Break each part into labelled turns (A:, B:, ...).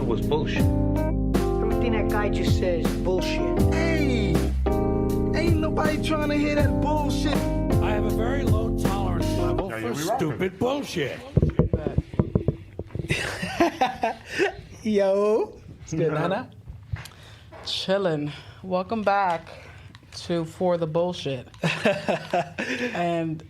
A: thought it was bullshit.
B: Everything that guy just says is bullshit.
C: Hey, ain't nobody trying to hear that bullshit.
D: I have a very low tolerance level for stupid bullshit.
E: Yo, it's good, Nana.
F: Chillin'. Welcome back to For the Bullshit. And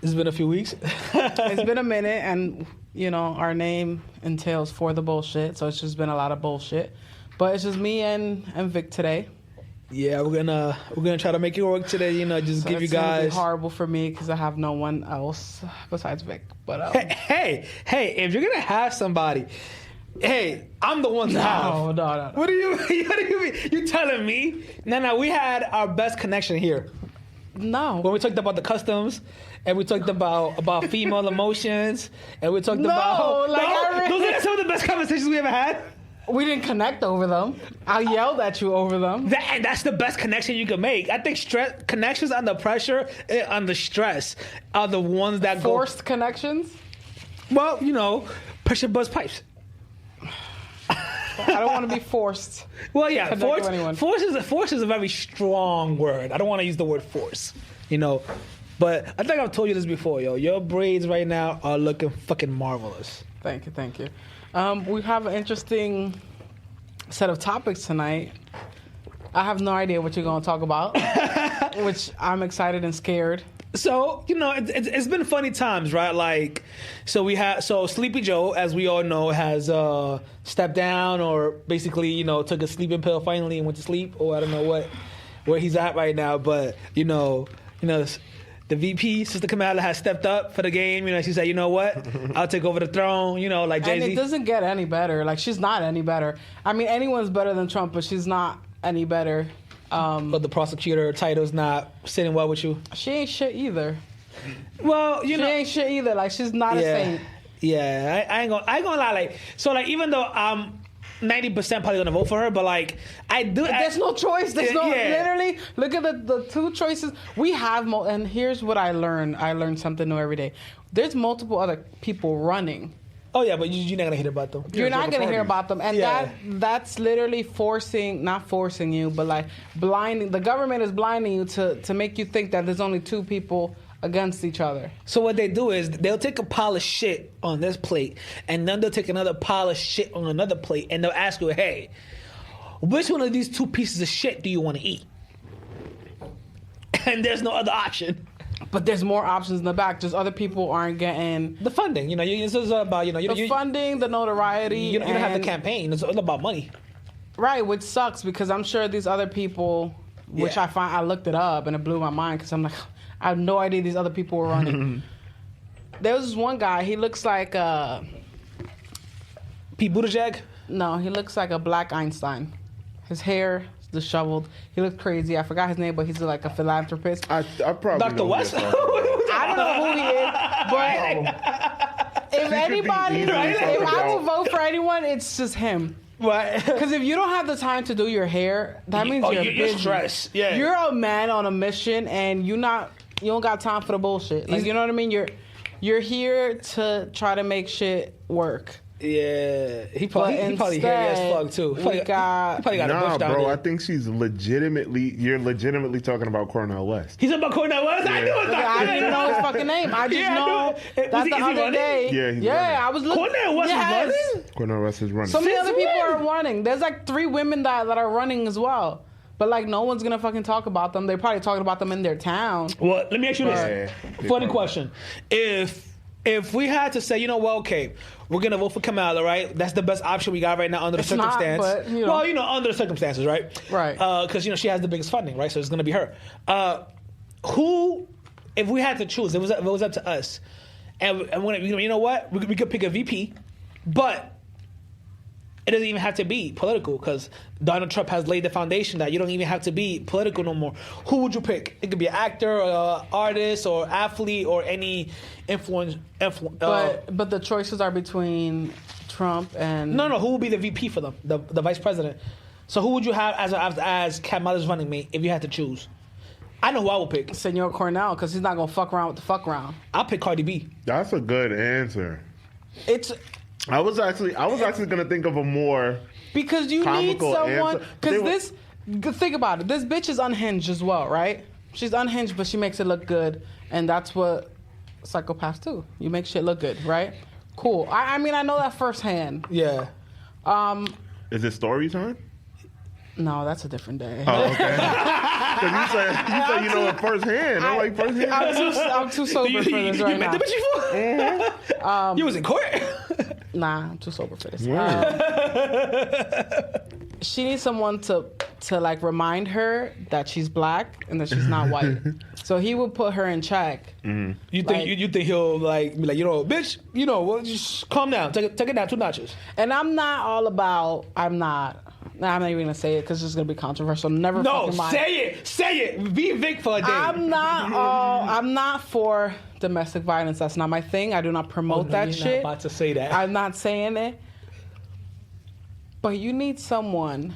E: It's been a few weeks.
F: it's been a minute, and you know our name entails For the Bullshit, so it's just been a lot of bullshit. But it's just me and Vic today.
E: Yeah, we're gonna try to make it work today. You know, just
F: So
E: give you
F: it's gonna be
E: guys.
F: horrible for me because I have no one else besides Vic. But
E: Hey, if you're gonna have somebody, hey, I'm the one to have.
F: No.
E: What do you mean? You telling me? No, we had our best connection here
F: No.
E: when we talked about the customs, and we talked about female emotions, and we talked
F: No,
E: about
F: like, I
E: those are some of the best conversations we ever had.
F: We didn't connect over them. I yelled at you over them.
E: That's the best connection you can make. I think connections under pressure, under stress, are the ones that
F: Forced connections?
E: go. Well, you know, pressure buzz pipes.
F: I don't want to be forced.
E: Well, yeah,
F: Connect with anyone.
E: force is a very strong word. I don't want to use the word force, you know. But I think I've told you this before, yo. Your braids right now are looking fucking marvelous.
F: Thank you. We have an interesting set of topics tonight. I have no idea what you're going to talk about, which I'm excited and scared.
E: So, you know, it's been funny times, right? Like, so Sleepy Joe, as we all know, has stepped down, or basically, you know, took a sleeping pill finally and went to sleep, or I don't know where he's at right now. But you know, the VP, Sister Kamala, has stepped up for the game. You know, she said, you know what, I'll take over the throne. You know, like Jay-Z.
F: And it doesn't get any better. Like, she's not any better. I mean, anyone's better than Trump, but she's not any better.
E: But the prosecutor title's not sitting well with you.
F: She ain't shit either.
E: Well, you
F: She
E: know,
F: ain't shit either. Like, she's not a saint.
E: Yeah, I ain't gonna lie. Like, so, like, even though I'm 90% probably gonna vote for her, but like,
F: There's no choice.
E: Yeah.
F: Literally, look at the two choices. We have, and here's what I learned. I learn something new every day. There's multiple other people running.
E: Oh yeah, but you're not gonna hear about them.
F: You're not going to hear about them. And that's literally not forcing you, but like blinding. The government is blinding you to make you think that there's only two people against each other.
E: So what they do is they'll take a pile of shit on this plate, and then they'll take another pile of shit on another plate, and they'll ask you, hey, which one of these two pieces of shit do you want to eat? And there's no other option.
F: But there's more options in the back. Just other people aren't getting
E: The funding, you know, this is about, you know,
F: the funding, the notoriety.
E: You don't have the campaign. It's all about money.
F: Right, which sucks because I'm sure these other people, which
E: Yeah.
F: I looked it up and it blew my mind because I'm like, I have no idea these other people were running. There was this one guy, he looks like
E: Pete Buttigieg?
F: No, he looks like a black Einstein. His hair is disheveled. He looks crazy. I forgot his name, but he's like a philanthropist.
G: I probably
E: Dr.
G: know who
E: West?
G: you're talking about.
F: I don't know who he is, but if anybody, if I would vote for anyone, it's just him.
E: Right.
F: Because if you don't have the time to do your hair, that means you're busy.
E: stressed. Yeah.
F: You're a man on a mission, and you don't got time for the bullshit. Like, you know what I mean? You're here to try to make shit work.
E: Yeah. He probably hairy as fuck, too. He probably got a bush
G: Nah,
E: down
G: bro,
E: there.
G: I think you're legitimately talking about Cornel West.
E: He's about Cornel West? I knew it.
F: I didn't even know his fucking name. I just know that the other day.
G: Yeah, he's running.
F: I was looking.
E: Cornel West is running?
G: Cornel West is running.
F: So many other people
E: when?
F: are running. There's like 3 women that are running as well. But like no one's gonna fucking talk about them. They're probably talking about them in their town.
E: Well, let me ask you this.
G: Yeah.
E: Funny question. If we had to say, you know, well, okay, we're gonna vote for Kamala, right? That's the best option we got right now under the
F: It's not,
E: circumstance.
F: but, you know.
E: Well, you know, under the circumstances, right?
F: Right.
E: Because you know she has the biggest funding, right? So it's gonna be her. Who, if we had to choose, if it was up to us, and you know what, we could pick a VP, but it doesn't even have to be political because Donald Trump has laid the foundation that you don't even have to be political no more. Who would you pick? It could be an actor, or artist, or athlete, or any influence.
F: But the choices are between Trump and
E: No. Who would be the VP for them? The vice president. So who would you have as Kamala's running mate if you had to choose? I know who I would pick.
F: Senor Cornell because he's not gonna fuck around with the fuck round.
E: I'll pick Cardi B.
G: That's a good answer.
F: It's
G: I was actually gonna think of a more
F: Because you need
G: comical
F: someone.
G: answer. They
F: Because think about it. This bitch is unhinged as well, right? She's unhinged, but she makes it look good, and that's what psychopaths do. You make shit look good, right? Cool. I mean, I know that firsthand.
E: Yeah.
G: Is it story time?
F: No, that's a different day.
G: Oh, okay. Because you said you know it firsthand. I'm like firsthand.
F: I'm too sober for this right
E: You met
F: now.
E: the bitch before? You was in court?
F: Nah, I'm too sober for this.
G: Yeah.
F: She needs someone to like remind her that she's black and that she's not white. So he would put her in check.
E: You think you think he'll like be like, you know, bitch, you know, well, just calm down, take it down 2 notches.
F: And I'm not all about. I'm not even gonna say it because it's gonna be controversial. Never.
E: No,
F: fucking mind.
E: say it. Be Vic for a day.
F: I'm not for domestic violence. That's not my thing. I do not promote that
E: you're
F: shit.
E: Not about to say that.
F: I'm not saying it. But you need someone.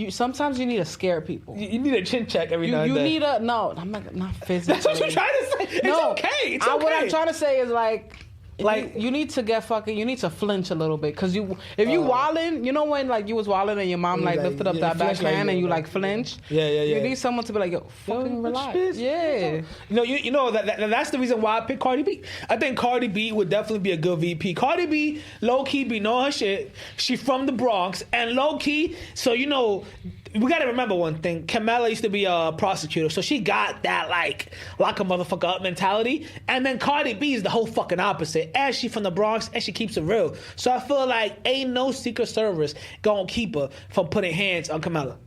F: Sometimes you need to scare people.
E: You need a chin check every now and
F: You
E: then.
F: need a no. I'm not physically.
E: That's what you're trying to say. It's
F: No,
E: okay. It's okay.
F: What I'm trying to say is like
E: Like-
F: you need to get fucking. You need to flinch a little bit because if you wildin', you know when like you was wildin' and your mom
E: You
F: like
E: like-
F: lifted up
E: yeah,
F: that
E: flinch like,
F: backhand and you
E: yeah,
F: like flinch.
E: Yeah.
F: You need someone to be like, yo, fucking relax. Yeah.
E: You know that's the reason why I picked Cardi B. I think Cardi B would definitely be a good VP. Cardi B, low key, be knowing her shit. She from the Bronx, and low key, so you know, we gotta remember one thing. Kamala used to be a prosecutor, so she got that like lock a motherfucker up mentality. And then Cardi B is the whole fucking opposite. And she from the Bronx, and she keeps it real. So I feel like ain't no Secret Service gonna keep her from putting hands on Kamala.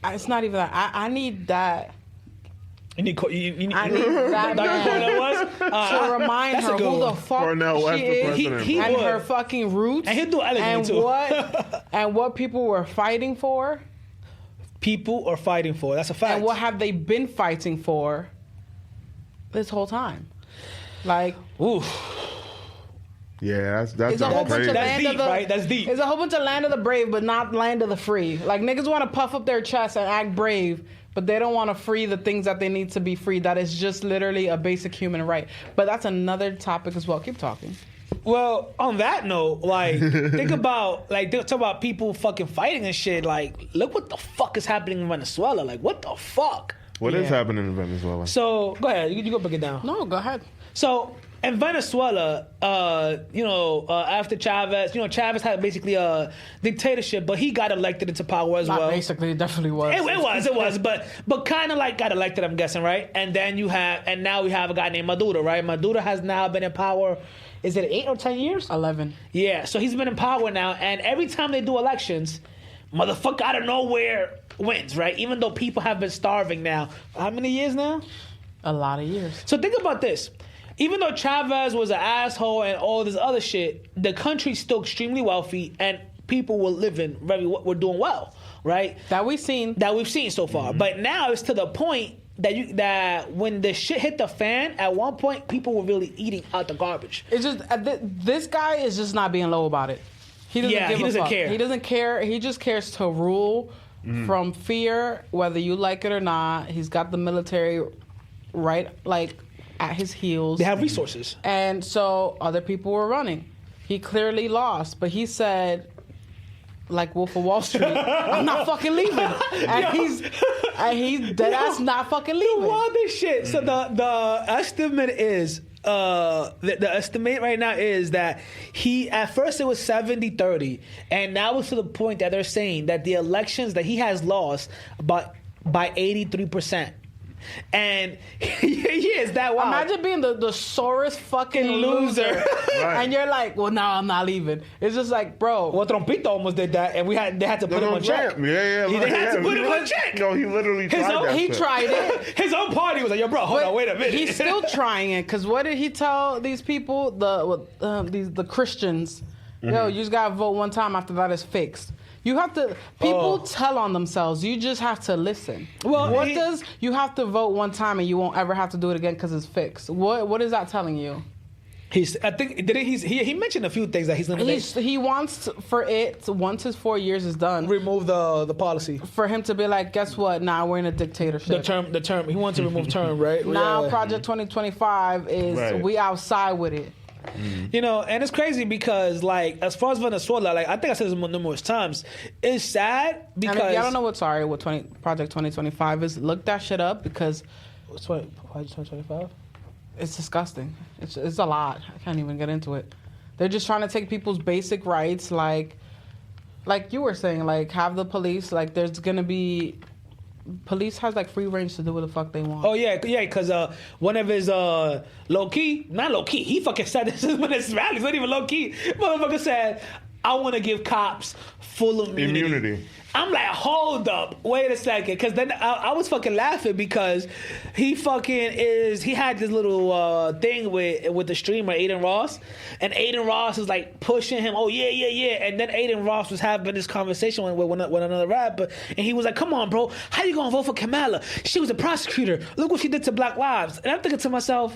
F: It's not even that. I need that.
E: You need
F: I need that
E: Dr.
F: man
E: Cornell was
F: to remind
E: that's a
F: her
E: good
F: who the
E: one.
F: fuck
G: Cornell West
F: she
G: for
F: is
G: president.
E: He
F: and
E: would.
F: her fucking roots.
E: And he'll do it elegantly, too.
F: and what people were fighting for
E: people are fighting for. That's a fact.
F: and what have they been fighting for this whole time. Like,
E: Oof.
G: Yeah, that's
F: it's a whole bunch
G: crazy.
F: of
E: That's
F: land
E: deep,
F: of the
E: right? That's deep.
F: It's a whole bunch of land of the brave, but not land of the free. Like niggas want to puff up their chest and act brave, but they don't want to free the things that they need to be free. That is just literally a basic human right. But that's another topic as well. Keep talking.
E: Well, on that note, like, think about, like, talk about people fucking fighting and shit. Like, look what the fuck is happening in Venezuela. Like, what the fuck?
G: What is
F: Yeah.
G: happening in Venezuela?
E: So, go ahead. You go break it down.
F: No, go ahead.
E: So, in Venezuela, after Chavez, Chavez had basically a dictatorship, but he got elected into power as
F: Not
E: well.
F: basically, it definitely was.
E: It was, but kind of like got elected, I'm guessing, right? And then now we have a guy named Maduro, right? Maduro has now been in power. Is it 8 or 10 years?
F: 11.
E: Yeah, so he's been in power now, and every time they do elections, motherfucker out of nowhere wins, right? Even though people have been starving now. How many years now?
F: A lot of years.
E: So think about this. Even though Chavez was an asshole and all this other shit, the country's still extremely wealthy, and people were we're doing well, right?
F: That we've seen.
E: That we've seen so far. But now it's to the point that when the shit hit the fan, at one point people were really eating out the garbage.
F: It's just this guy is just not being low about it. He doesn't
E: Yeah,
F: give
E: he
F: a
E: doesn't
F: fuck.
E: care.
F: He doesn't care. He just cares to rule from fear, whether you like it or not. He's got the military right like at his heels.
E: They have resources.
F: And so other people were running. He clearly lost, but he said, like Wolf of Wall Street, I'm not fucking leaving. And he's dead ass not fucking leaving.
E: The wildest shit. So the estimate is the estimate right now is that he at first it was 70-30, and now it's to the point that they're saying that the elections that he has lost by 83%. And he is that wild.
F: Imagine being the sorest fucking loser.
G: Right.
F: And you're like, well, no, I'm not leaving. It's just like, bro.
E: Well, Trompito almost did that, and they had to put him on check.
G: Yeah.
E: They had to put him on check.
G: No, he literally tried that
F: He
G: shit.
F: tried it.
E: His own party was like, yo, bro, hold
F: But
E: on, wait a minute.
F: He's still trying it, because what did he tell these people, the Christians? Yo, you just gotta vote one time, after that it's fixed. You have to, people tell on themselves. You just have to listen.
E: Well,
F: you have to vote one time and you won't ever have to do it again because it's fixed. What is that telling you?
E: I think he mentioned a few things that he's gonna
F: He wants once his 4 years is done,
E: remove the policy.
F: for him to be like, guess what? Now we're in a dictatorship.
E: The term. He wants to remove term, right?
F: Now
E: Yeah.
F: Project 2025 is
G: Right.
F: we outside with it.
E: You know, and it's crazy because, like, as far as Venezuela, like, I think I said this numerous times, it's sad because...
F: And if y'all don't know what Project 2025 is, look that shit up because...
E: What's Project 2025?
F: It's disgusting. It's a lot. I can't even get into it. They're just trying to take people's basic rights, like you were saying, like, have the police, like, there's going to be... Police has, like, free range to do what the fuck they want.
E: Oh, yeah, because one of his not low-key, he fucking said this is when his rallies, not even low-key. Motherfucker said, I want to give cops full immunity. I'm like, hold up, wait a second, because then I was fucking laughing because he had this little thing with the streamer Aiden Ross, and Aiden Ross is like pushing him, oh yeah, and then Aiden Ross was having this conversation with another rapper, and he was like, come on, bro, how you gonna vote for Kamala? She was a prosecutor. Look what she did to Black Lives. And I'm thinking to myself,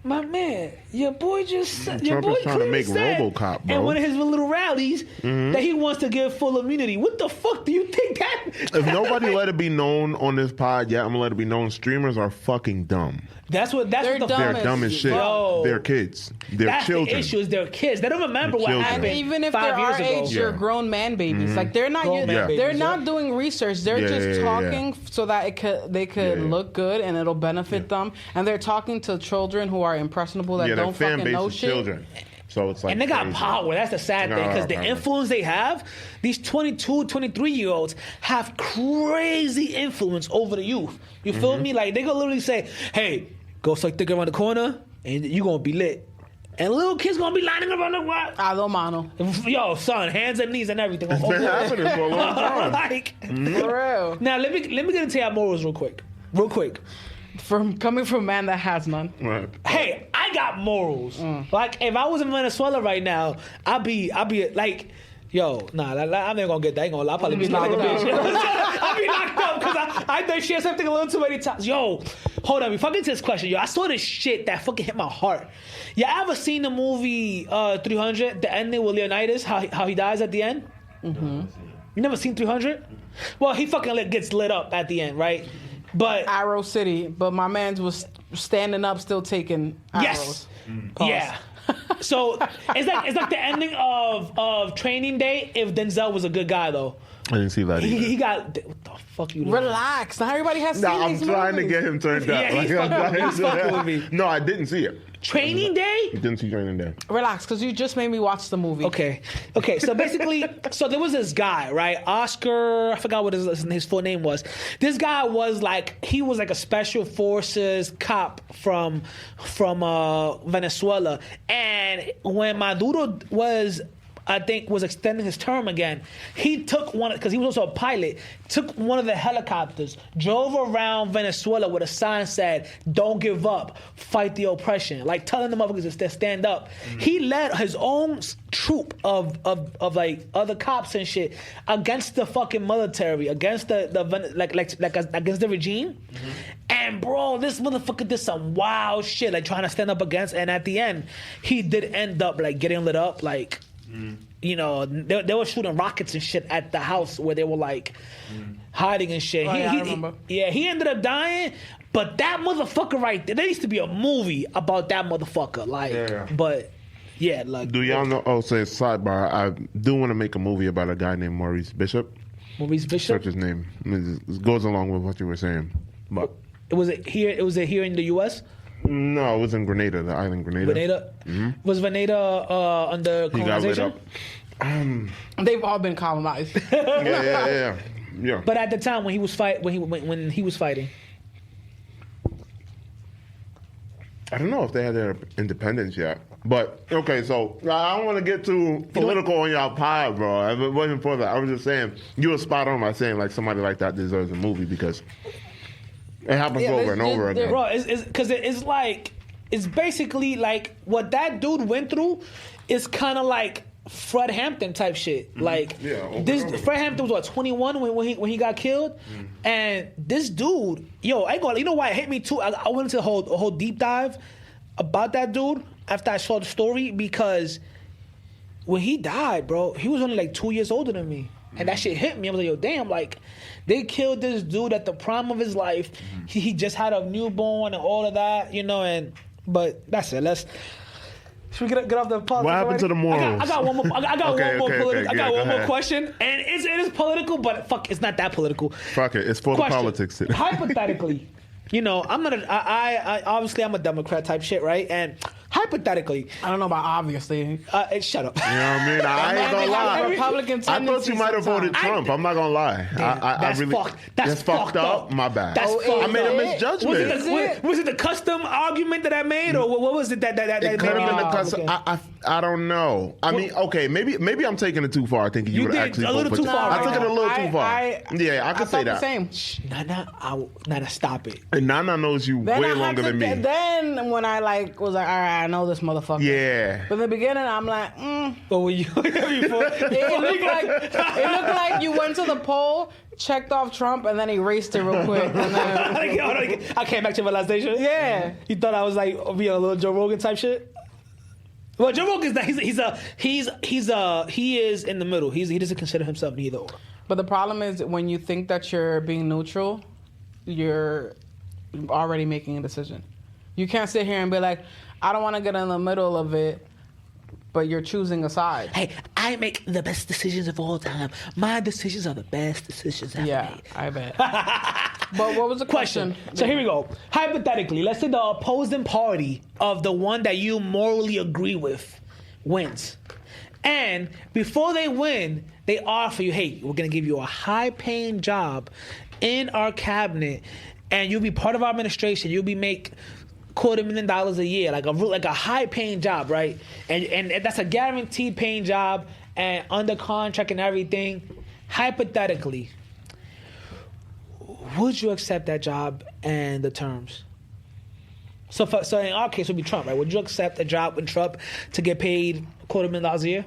E: my man, your boy just said, your boy
G: is trying to make
E: said,
G: RoboCop, bro.
E: in one of his little rallies that he wants to give full immunity. What the fuck do you think that?
G: If nobody let it be known on this pod yet, I'm gonna let it be known. Streamers are fucking dumb.
E: That's what
F: They're
E: the
F: dumb
G: They're dumb as shit.
E: Yo.
G: They're kids. They're
E: that's
G: children.
E: the issue is they're kids. They don't remember what
G: Children.
E: happened.
F: And even if
E: 5
F: they're
E: years
F: our
E: ago.
F: age, they're
G: Yeah.
F: grown man babies. Like they're not
E: Grown man
F: they're
E: babies,
F: not doing research. They're
G: Yeah,
F: just
G: yeah,
F: talking so that they could
G: Yeah.
F: look good and it'll benefit them. And they're talking to children who are impressionable that
G: Yeah,
F: don't
G: their fan
F: fucking
G: base
F: know
G: is
F: shit.
G: children. So it's like
E: And they got
G: crazy.
E: power. That's the sad thing. Because the
G: power.
E: influence they have, these 22, 23-year-olds have crazy influence over the youth. You feel me? Like, they gonna literally say, hey, go suck dick around the corner, and you gonna be lit. And little kids gonna be lining up on the what?
F: A lo mano.
E: Yo, son, hands and knees and everything.
G: It's been happening for a long time.
E: Like,
F: For real.
E: now, let me get into your morals real quick.
F: Coming from a man that has none.
G: Right.
E: Hey, I got morals. Like, if I was in Venezuela right now, I'd be like, yo, nah, I'm not gonna get that. I ain't gonna lie. I'll probably be locked up. I'll be locked up because I done shared something a little too many times. Yo, hold on. Before I get to this question, yo, I saw this shit that fucking hit my heart. Y'all ever seen the movie 300, the ending with Leonidas, how he dies at the end? Mm-hmm. You never seen 300? Well, he fucking gets lit up at the end, right? But
F: Arrow City, but my man's was standing up, still taking arrows.
E: yes,
F: Pause.
E: yeah. So it's like the ending of Training Day if Denzel was a good guy though.
G: I didn't see that either.
E: He got what the fuck you doing?
F: Relax. Not everybody has seen
G: Nah, I'm
F: these
G: trying to
F: movies.
G: get him turned up.
E: Yeah, he's fucking with me.
G: No, I didn't see it.
E: Training Day?
G: Didn't see Training Day.
F: Relax, because you just made me watch the movie.
E: Okay. So basically, so there was this guy, right? Oscar, I forgot what his full name was. This guy was like, he was like a special forces cop from Venezuela. And when Maduro was extending his term again, he took one, because he was also a pilot, took one of the helicopters, drove around Venezuela with a sign said, don't give up, fight the oppression, like telling the motherfuckers to stand up. He led his own troop of like other cops and shit against the fucking military, against against the regime. And bro, this motherfucker did some wild shit, like trying to stand up against, and at the end, he did end up like getting lit up, like, you know, they were shooting rockets and shit at the house where they were like hiding and shit.
F: Oh, yeah, I remember.
E: He ended up dying. But that motherfucker right there, there needs to be a movie about that motherfucker. Like,
G: Yeah.
E: but yeah, like.
G: Do y'all know? Oh, say sidebar. I do want to make a movie about a guy named Maurice Bishop.
E: Maurice Bishop?
G: Search his name. It goes along with what you were saying. But
E: Was it here in the U.S.?
G: no, it was in Grenada, the island Grenada.
E: Grenada? Was Grenada under
G: He got lit
E: colonization?
G: up.
F: They've all been colonized.
G: Yeah.
E: But at the time when he was fighting.
G: I don't know if they had their independence yet. But, okay, so I don't want to get too political on y'all pod, bro. It wasn't for that. I was just saying, you were spot on by saying, like, somebody like that deserves a movie because it happens
F: Yeah,
G: over and over again.
E: Bro, because it's like, it's basically like what that dude went through is kind of like Fred Hampton type shit. Like,
G: Yeah, over
E: this
G: and over.
E: Fred Hampton was what, 21 when he got killed, and this dude, yo, I ain't gonna, you know why it hit me too? I went into a whole deep dive about that dude after I saw the story, because when he died, bro, he was only like 2 years older than me. And that shit hit me. I was like, yo, damn, like, they killed this dude at the prime of his life. He just had a newborn and all of that, you know, but that's it. Should we get off the politics?
G: What happened to the morals?
E: I got one more. I got
G: Okay,
E: one more.
G: okay,
E: I got
G: go
E: one more
G: ahead.
E: question, and it is political, but fuck, it's not that political.
G: Fuck it. It's for the politics.
E: Hypothetically, you know, I'm not. I obviously I'm a Democrat type shit, right? And hypothetically,
F: I don't know about obviously.
E: shut up.
G: You know what I mean? I ain't gonna lie.
F: Republican
G: I thought you
F: tendencies
G: might have voted
F: sometimes.
G: Trump. I'm not gonna lie.
E: That's fucked. That's fucked up.
G: My bad.
E: That's
F: Oh,
E: fucked
G: I made a
E: up.
G: misjudgment.
E: Was it the custom argument that I made, or what was it that
G: It could have been the custom.
E: okay.
G: I don't know. I mean, okay, maybe I'm taking it too far. Thinking you would
E: did
G: actually
E: a little
G: vote for
E: too
G: Trump.
E: far
G: I took
E: right
G: it a
E: now.
G: little too far. Yeah, I could say
F: thought
G: that.
F: the same.
E: Nana, stop it.
G: And Nana knows you
F: Then
G: way
F: I had
G: longer
F: to,
G: than me.
F: Then when I was like, all right, I know this motherfucker.
G: Yeah.
F: But in the beginning, I'm like,
E: But when you before,
F: it looked like you went to the poll, checked off Trump, and then erased it real quick. And then,
E: I came back to my last station.
F: yeah.
E: You thought I was like being a little Joe Rogan type shit? Well, Joe Rogan's not. He is in the middle. He doesn't consider himself neither or.
F: But the problem is when you think that you're being neutral, you're already making a decision. You can't sit here and be like, I don't want to get in the middle of it, but you're choosing a side.
E: Hey, I make the best decisions of all time. My decisions are the best decisions ever made.
F: I bet. But what was the question?
E: So here we go. Hypothetically, let's say the opposing party of the one that you morally agree with wins. And before they win, they offer you, hey, we're going to give you a high-paying job in our cabinet, and you'll be part of our administration. You'll be make $250,000 a year, like a high-paying job, right? And that's a guaranteed paying job and under contract and everything. Hypothetically, would you accept that job and the terms? So in our case, it would be Trump, right? Would you accept a job with Trump to get paid $250,000 a year?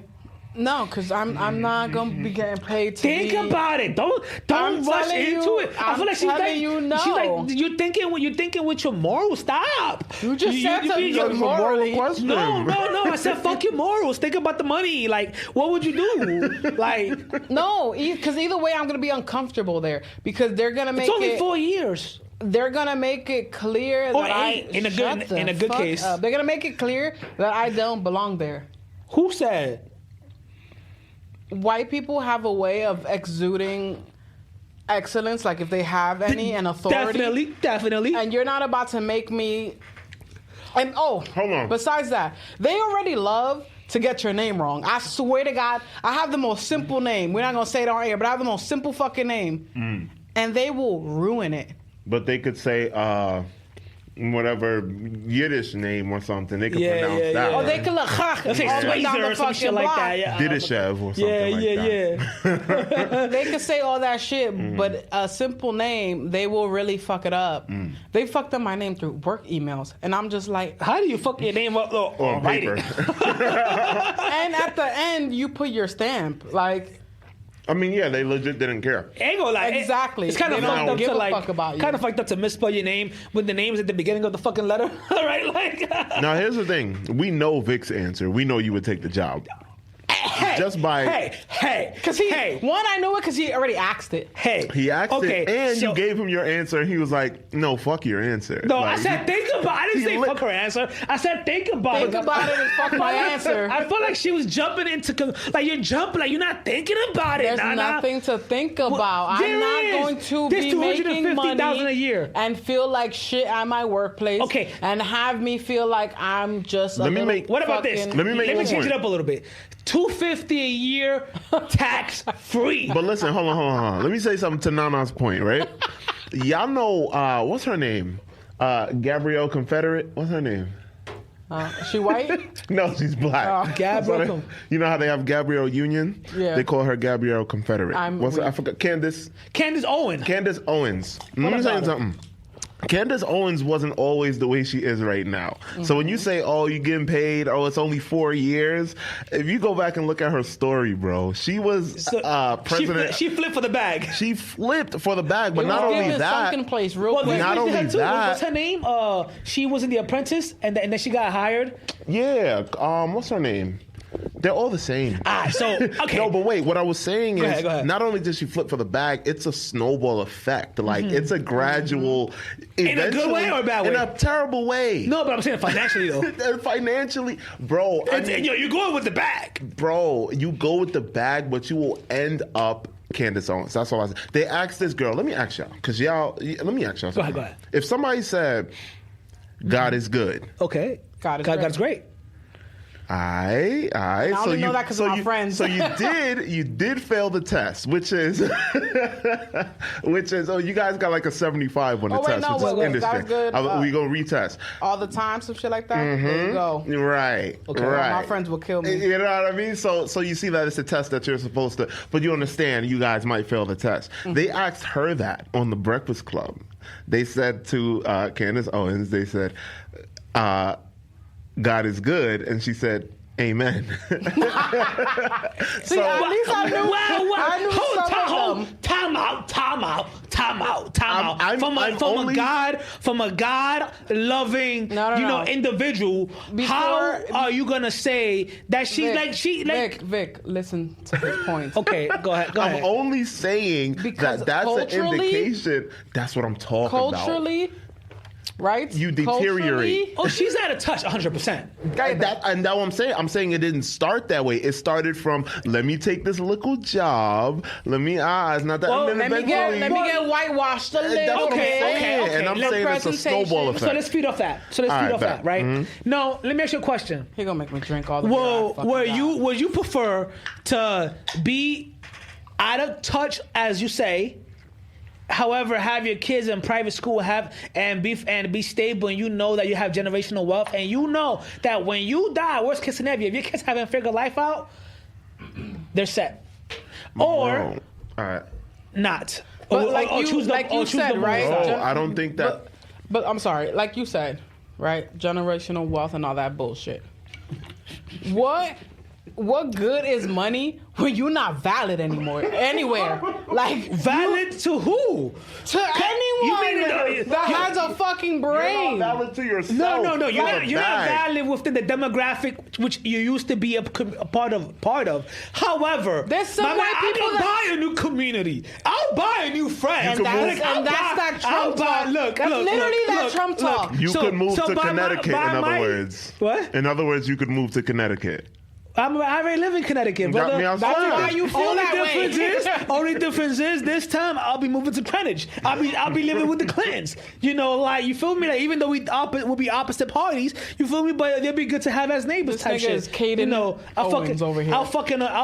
F: No, because I'm not gonna be getting paid to
E: Think
F: be...
E: about it. Don't
F: I'm
E: rush
F: telling
E: into
F: you-
E: it. I feel like
F: I'm
E: she's
F: telling
E: like
F: you, no.
E: you're thinking with your morals. Stop.
F: You just said something
E: you-
G: That's a moral
F: morally.
G: question.
E: No. I said fuck your morals. Think about the money. Like, what would you do? Like,
F: No, because either way, I'm gonna be uncomfortable there because they're gonna make
E: it's only
F: it.
E: 4 years.
F: They're gonna make it clear
E: Or
F: that I
E: 8 in a
F: shut
E: good-
F: the
E: in a good
F: fuck
E: case.
F: up. They're gonna make it clear that I don't belong there.
E: Who said?
F: White people have a way of exuding excellence, like if they have any, and authority.
E: Definitely.
F: And you're not about to make me. And
G: Hold on.
F: Besides that, they already love to get your name wrong. I swear to God, I have the most simple name. We're not gonna say it on air, but I have the most simple fucking name, and they will ruin it.
G: But they could say whatever Yiddish name or something. They could pronounce that.
E: yeah.
F: Oh, they can look
E: Let's say
F: all the way down
E: Swayze
F: the
E: or some
F: fucking
E: shit like
F: block.
E: that. Yeah.
G: Didishev or something like that.
F: They can say all that shit, but a simple name, they will really fuck it up. They fucked up my name through work emails, and I'm just like,
E: How do you fuck your name up or
G: On
E: write
G: paper.
E: it?
F: and at the end, you put your stamp. Like,
G: I mean, yeah, they legit didn't care.
E: Ain't gonna lie.
F: Exactly.
E: It's kind of
F: They
E: fucked
F: don't
E: up
F: give
E: to
F: a
E: like,
F: fuck about you.
E: kind of fucked up to misspell your name when the name's at the beginning of the fucking letter, right? Like,
G: Now, here's the thing. We know Vic's answer. We know you would take the job.
E: hey,
G: Just by-
E: hey,
F: because one, I know it because he already asked it.
E: hey.
G: He asked
E: okay,
G: it, and
E: so-
G: you gave him your answer, and he was like, no, fuck your answer.
E: No,
G: Like,
E: I said think about it. I didn't
G: he
E: say
G: lit-
E: fuck her answer. I said think about
F: Think
E: it.
F: about it and fuck my answer.
E: I feel like she was jumping into like you're jumping, like you're not thinking about it.
F: There's
E: Nana.
F: nothing to think about.
E: there
F: I'm not
E: is.
F: going to
E: There's
F: be making
E: $250,000
F: money
E: a year.
F: and feel like shit at my workplace.
E: Okay.
F: And have me feel like I'm just
G: Let
F: a
G: me
F: little
G: make-
E: What about this?
F: fucking-
G: Let me make one
E: change
G: point.
E: it up a little bit. $250 a year, tax free.
G: But listen, hold on. Let me say something to Nana's point, right? Y'all know, what's her name? Gabrielle Confederate? What's her name?
F: She white?
G: No, she's black.
E: Gabrielle
G: So you know how they have Gabrielle Union?
F: Yeah.
G: They call her Gabrielle Confederate.
F: I'm
G: What's her, I
F: weak.
G: forgot. Candace
E: Owen.
G: Owens. Let me tell you
E: about her?
G: something. Candace Owens wasn't always the way she is right now. So when you say, oh, you getting paid, oh, it's only 4 years, if you go back and look at her story, bro, she was president.
E: She flipped for the bag.
G: She flipped for the bag, but
F: It
G: not
F: was
G: only
F: given
G: that.
F: sunken place real
E: Well,
F: quick.
G: not
E: we did
G: only
E: her too.
G: that-
E: What's her name? She was in The Apprentice, and then she got hired.
G: Yeah, what's her name? They're all the same.
E: So okay.
G: No, but wait. What I was saying is,
E: Go ahead.
G: not only does she flip for the bag, it's a snowball effect. Like it's a gradual.
E: In a good way or a bad way?
G: In a terrible way.
E: No, but I'm saying financially though.
G: Financially, bro.
E: You're going with the bag.
G: Bro, you go with the bag, but you will end up Candace Owens. That's all I said. They asked this girl, let me ask y'all, because let me ask y'all something.
E: Go ahead.
G: If somebody said, God is good.
E: Okay.
F: God is
E: God's great.
G: I
F: only know that 'cause of my friends.
G: So you did fail the test, which is you guys got like a 75 on the test, which is interesting.
F: That's good.
G: We gonna retest
F: All the time, some shit like that. There you go.
G: Right.
E: Okay.
G: Right.
F: My friends will kill me.
G: You know what I mean? So you see that it's a test that you're supposed to, but you understand you guys might fail the test. They asked her that on the Breakfast Club. They said to Candace Owens, they said, God is good, and she said, Amen.
F: See, at least I knew. I knew some of them.
E: Time out. From a God loving,
F: No.
E: individual. How are you gonna say that she's
F: Vic, listen to his point.
E: Okay, go ahead.
G: I'm only saying
F: Because
G: that's an
F: culturally-
G: indication. That's what I'm talking about.
F: Culturally, right?
G: You deteriorate.
E: Oh, she's out of touch 100%.
G: And that's what I'm saying. I'm saying it didn't start that way. It started from, let me take this little job. It's not that.
F: Well, let me get whitewashed a little
G: That's what I'm
F: bit.
G: saying. And I'm saying it's a snowball effect.
E: So let's feed off that. Right?
G: Mm-hmm.
E: No, let me ask you a question.
F: He gonna make me drink all the beer I fucking got.
E: Would you prefer to be out of touch, as you say, however, have your kids in private school and be stable, and you know that you have generational wealth, and you know that when you die, worst case scenario, if your kids haven't figured life out, they're set, or
G: all right,
E: not.
F: But
E: Or choose
F: you said, right?
G: I don't think that.
F: But I'm sorry, like you said, right? Generational wealth and all that bullshit. What good is money when you're not valid anymore anywhere? Like
E: valid to who?
F: To anyone that has a fucking brain.
G: You're not valid to yourself.
E: No. You're not valid within the demographic which you used to be a part of. However,
F: there's some white
E: I
F: people
E: can buy a new community. I'll buy a new friend.
F: And that's that Trump talk. That's literally that Trump talk.
G: You could move to Connecticut, in other words.
E: What?
G: In other words, you could move to Connecticut.
E: I already live in Connecticut, brother.
F: That's why you feel
E: Only difference is this time I'll be moving to Greenwich. I'll be living with the Clintons. You know, like, you feel me? Like, even though we'll be opposite parties, you feel me? But they'll be good to have as neighbors.
F: This
E: type
F: nigga
E: shit.
F: is Caden Owens over here.
E: I'll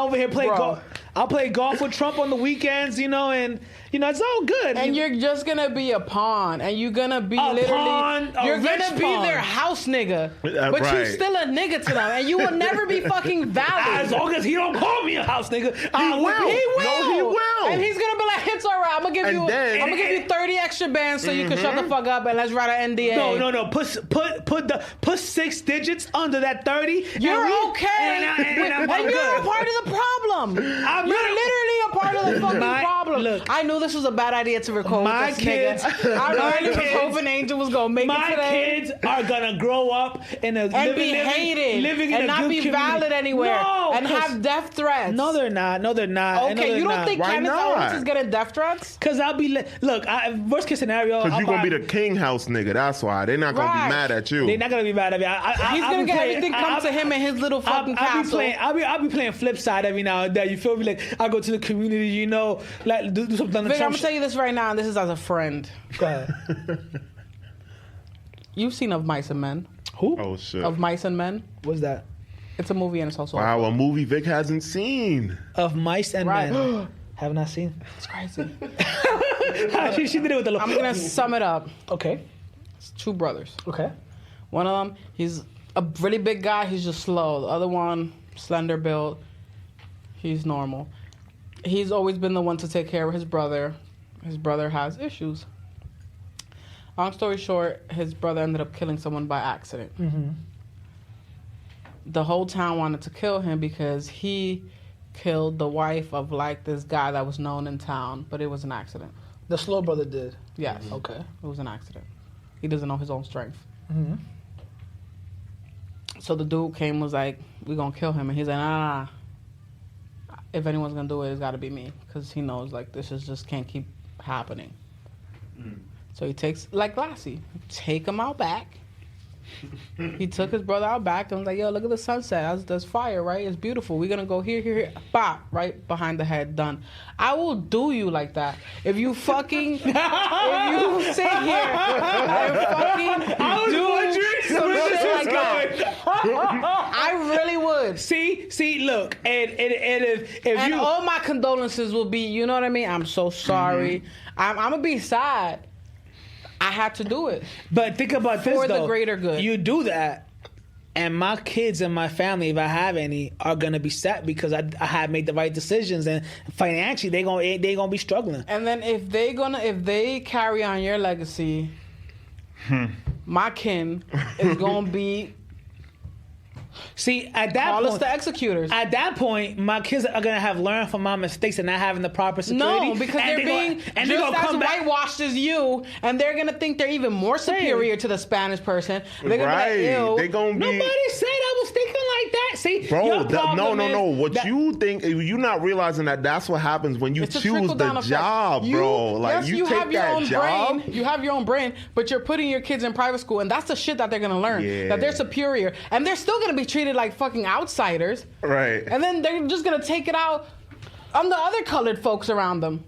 E: over here play golf. I'll play golf with Trump on the weekends, and it's all good.
F: And you're just gonna be a pawn, and you're gonna be
E: you're
F: gonna be their house nigga, but
G: right.
F: you're still a nigga to them, and you will never be fucking valid.
E: As long as he don't call me a house nigga,
G: He will. No, he will.
F: And he's gonna be like, it's all right. I'm gonna give you 30 extra bands so you can shut the fuck up and let's write an NDA.
E: No. Put 6 digits under that 30.
F: You're okay.
E: And
F: you're a part of the problem. You're literally a part of the fucking problem. Look, I knew this was a bad idea to record
E: my
F: with this
E: kids.
F: nigga. I really was hoping Angel was gonna make it today.
E: My kids are gonna grow up in a
F: be hated
E: living in
F: and
E: a
F: not
E: good
F: be
E: community.
F: valid anywhere and
E: 'cause-
F: have death threats.
E: No, they're not.
F: Okay, you don't think
G: Why
F: Candace
G: not?
F: Owens is getting death threats?
E: Because I'll be worst case scenario.
G: Because you're going to be the king house nigga. That's why. They're not going to be mad at you.
E: They're not gonna be mad at me.
F: He's gonna get everything come to him in his little fucking castle.
E: I'll be playing flip side every now and then. You feel me? Like, I go to the community, like do something.
F: Vic, I'm gonna tell you this right now, and this is as a friend.
E: Go ahead.
F: You've seen Of Mice and Men.
E: Who?
G: Oh, shit.
F: Of Mice and Men.
E: What's that?
F: It's a movie and it's also
G: Wow, a movie Vic hasn't seen.
E: Of Mice and
F: Right.
E: Men. Have not seen.
F: It's crazy.
E: she did it with the.
F: I'm gonna sum it up.
E: Okay.
F: It's 2 brothers.
E: Okay.
F: One of them, he's a really big guy. He's just slow. The other one, slender build. He's normal. He's always been the one to take care of his brother. His brother has issues. Long story short, his brother ended up killing someone by accident.
E: Mm-hmm.
F: The whole town wanted to kill him because he killed the wife of like this guy that was known in town, but it was an accident.
E: The slow brother did.
F: Yes.
E: Okay.
F: It was an accident. He doesn't know his own strength.
E: Mm-hmm.
F: So the dude came, was like, we're gonna kill him. And he's like, nah. If anyone's gonna do it, it's gotta be me. Because he knows, like, this is just can't keep happening. So he takes, like Lassie, take him out back. He took his brother out back and was like, yo, look at the sunset. That's fire, right? It's beautiful. We're going to go here. Bop, right behind the head. Done. I will do you like that. If you fucking, if you sit here and fucking do some shit like that. I really would.
E: See, look. And if
F: And
E: you...
F: all my condolences will be, you know what I mean? I'm so sorry. I'm going to be sad. I had to do it.
E: But think about this,
F: For
E: though.
F: the greater good.
E: You do that, and my kids and my family, if I have any, are gonna be set because I have made the right decisions, and financially they gonna be struggling.
F: And then if they carry on your legacy, my kin is gonna be.
E: See, at that
F: Call
E: point,
F: us the executors.
E: At that point, my kids are gonna have learned from my mistakes and not having the proper security.
F: No, because
E: and
F: they're being
E: just
F: as
E: come back.
F: whitewashed as you, and they're gonna think they're even more superior to the Spanish person. They're gonna
G: Right.
F: be like, ew.
G: They gonna be.
E: Nobody said I was thinking like that. See,
G: Bro,
E: your problem
G: no.
E: is
G: What
E: that-
G: you think, you're not realizing that's what happens when you
F: It's a
G: choose
F: trickle-down
G: the
F: effect.
G: job, bro. Like,
F: yes,
G: you
F: you
G: take
F: have your
G: that
F: own
G: job.
F: brain. You have your own brain, but you're putting your kids in private school, and that's the shit that they're gonna learn.
G: Yeah.
F: That they're superior, and they're still gonna be treated like fucking outsiders.
G: Right.
F: And then they're just gonna take it out on the other colored folks around them.